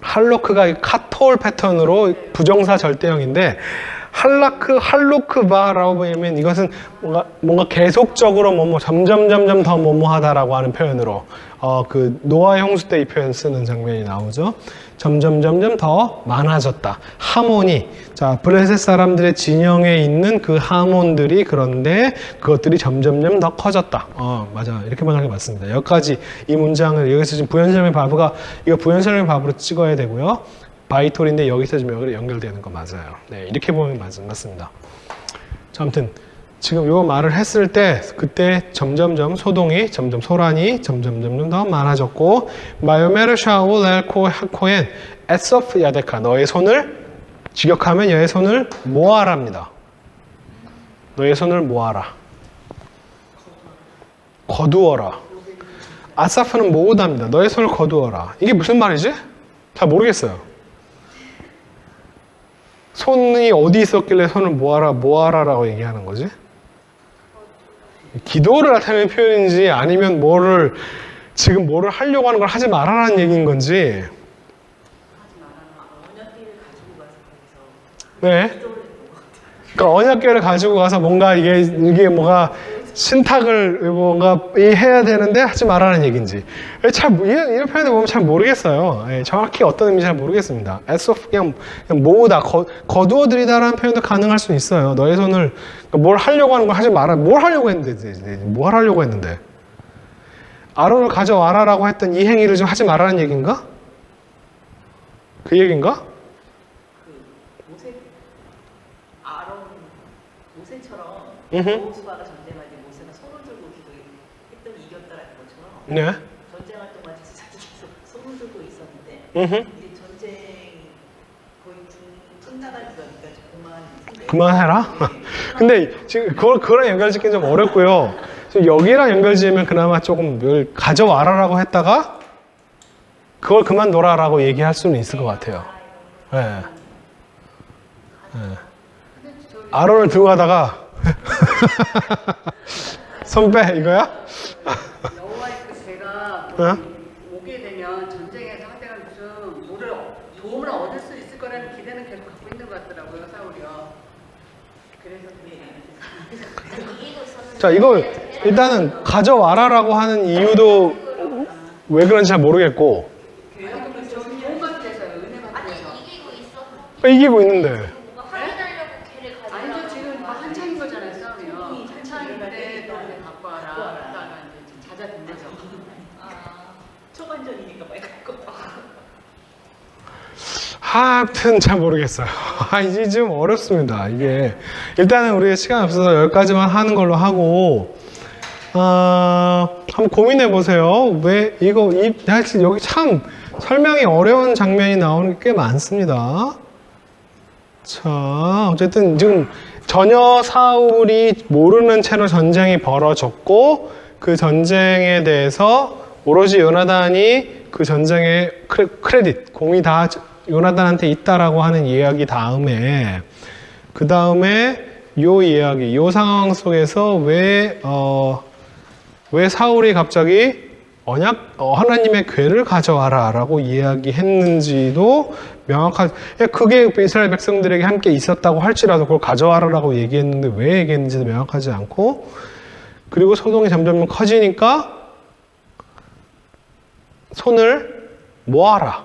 할로크가 카톨 패턴으로 부정사 절대형인데 할루크바라고 보면 이것은 뭔가 계속적으로 점점 더 뭐뭐하다라고 하는 표현으로 그 노아 형수 때 이 표현 쓰는 장면이 나오죠. 점점 더 많아졌다. 하모니. 자, 블레셋 사람들의 진영에 있는 그 하몬들이 그런데 그것들이 점점 더 커졌다. 맞아. 이렇게 말하는 게 맞습니다. 여기까지 이 문장을 여기서 지금 부연설명 바브가 이거 부연설명 바브로 찍어야 되고요. 바이톨인데 여기서 지금 연결되는 거 맞아요. 네, 이렇게 보면 맞습니다. 자, 아무튼 지금 요 말을 했을 때 그때 점점 소동이 소란이 점점 더 많아졌고 마요메르 샤울 엘 코엔 에서프 야데카 너의 손을 직역하면 너의 손을 모아랍니다. 너의 손을 모아라. 거두어라. 아사프는 모으답니다. 너의 손을 거두어라. 이게 무슨 말이지? 잘 모르겠어요. 손이 어디 있었길래 손을 모아라라고 얘기하는 거지? 기도를 나타내는 표현인지 아니면 지금 뭐를 하려고 하는 걸 하지 말아라는 얘기인 건지. 네. 그러니까 언약궤를 가지고 가서 뭔가 이게 뭐가 신탁을 뭔가 해야 되는데 하지 말라는 얘기인지 이런 표현을 보면 잘 모르겠어요. 정확히 어떤 의미인지 잘 모르겠습니다. 그냥 모으다, 거두어들이다라는 표현도 가능할 수 있어요. 너의 손을 뭘 하려고 하는 걸 하지 마라. 뭘 하려고 했는데 아론을 가져와라라고 했던 이 행위를 좀 하지 말라는 얘기인가? 그 얘기인가? 모세처럼 여호수아가 전쟁할 때 모세가 손을 들고 기도했더니 이겼다라는 것처럼 네. 전쟁할 동안 자주 손을 들고 있었는데 이제 전쟁 거의 끝나가니까 그만해라? 근데 지금 그거랑 연결짓기는 좀 어렵고요. 지금 여기랑 연결지으면 그나마 조금 뭘 가져와라라고 했다가 그걸 그만둬라라고 얘기할 수는 있을 것 같아요. 네. 네. 아론을 들고 가다가 손 빼 이거야? 여호와의 그 죄가 오게 되면 전쟁에서 상대가 무슨 도움을 얻을 수 있을 거라는 기대는 계속 갖고 있는 것 같더라고요, 사울이요. 그래서 자, 이거 일단은 가져와라라고 하는 이유도 왜 그런지 잘 모르겠고 이기고 있는데 아니죠, 지금 한창인 거잖아요, 싸움이요. 한창인데 너네 갖고 와라. 하다가 이제 잦아든 거죠. 초반전이니까 빨리 갖고 와. 하여튼 잘 모르겠어요. 이제 좀 어렵습니다. 이게 일단은 우리가 시간 없어서 여기까지만 하는 걸로 하고 한번 고민해 보세요. 왜 여기 참 설명이 어려운 장면이 나오는 게 꽤 많습니다. 자, 어쨌든 지금 전혀 사울이 모르는 채로 전쟁이 벌어졌고 그 전쟁에 대해서 오로지 요나단이 그 전쟁의 크레딧, 공이 다 요나단한테 있다라고 하는 이야기 다음에 그 다음에 요 상황 속에서 왜 사울이 갑자기 하나님의 궤를 가져와라라고 이야기했는지도 그게 이스라엘 백성들에게 함께 있었다고 할지라도 그걸 가져와라라고 얘기했는데 왜 얘기했는지도 명확하지 않고 그리고 소동이 점점 커지니까 손을 모아라.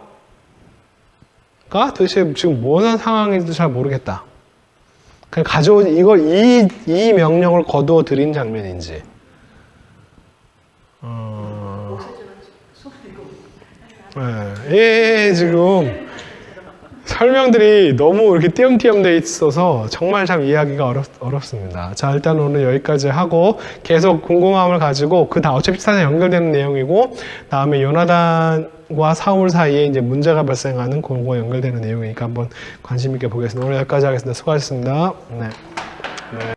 가 도대체 지금 뭐는 상황인지도 잘 모르겠다. 그냥 이 명령을 거두어 드린 장면인지. 지금 설명들이 너무 이렇게 띄엄띄엄 돼 있어서 정말 참 이해하기가 어렵습니다. 자, 일단 오늘 여기까지 하고 계속 궁금함을 가지고 어차피 사실 연결되는 내용이고 다음에 요나단과 사울 사이에 이제 문제가 발생하는 그거와 연결되는 내용이니까 한번 관심 있게 보겠습니다. 오늘 여기까지 하겠습니다. 수고하셨습니다. 네.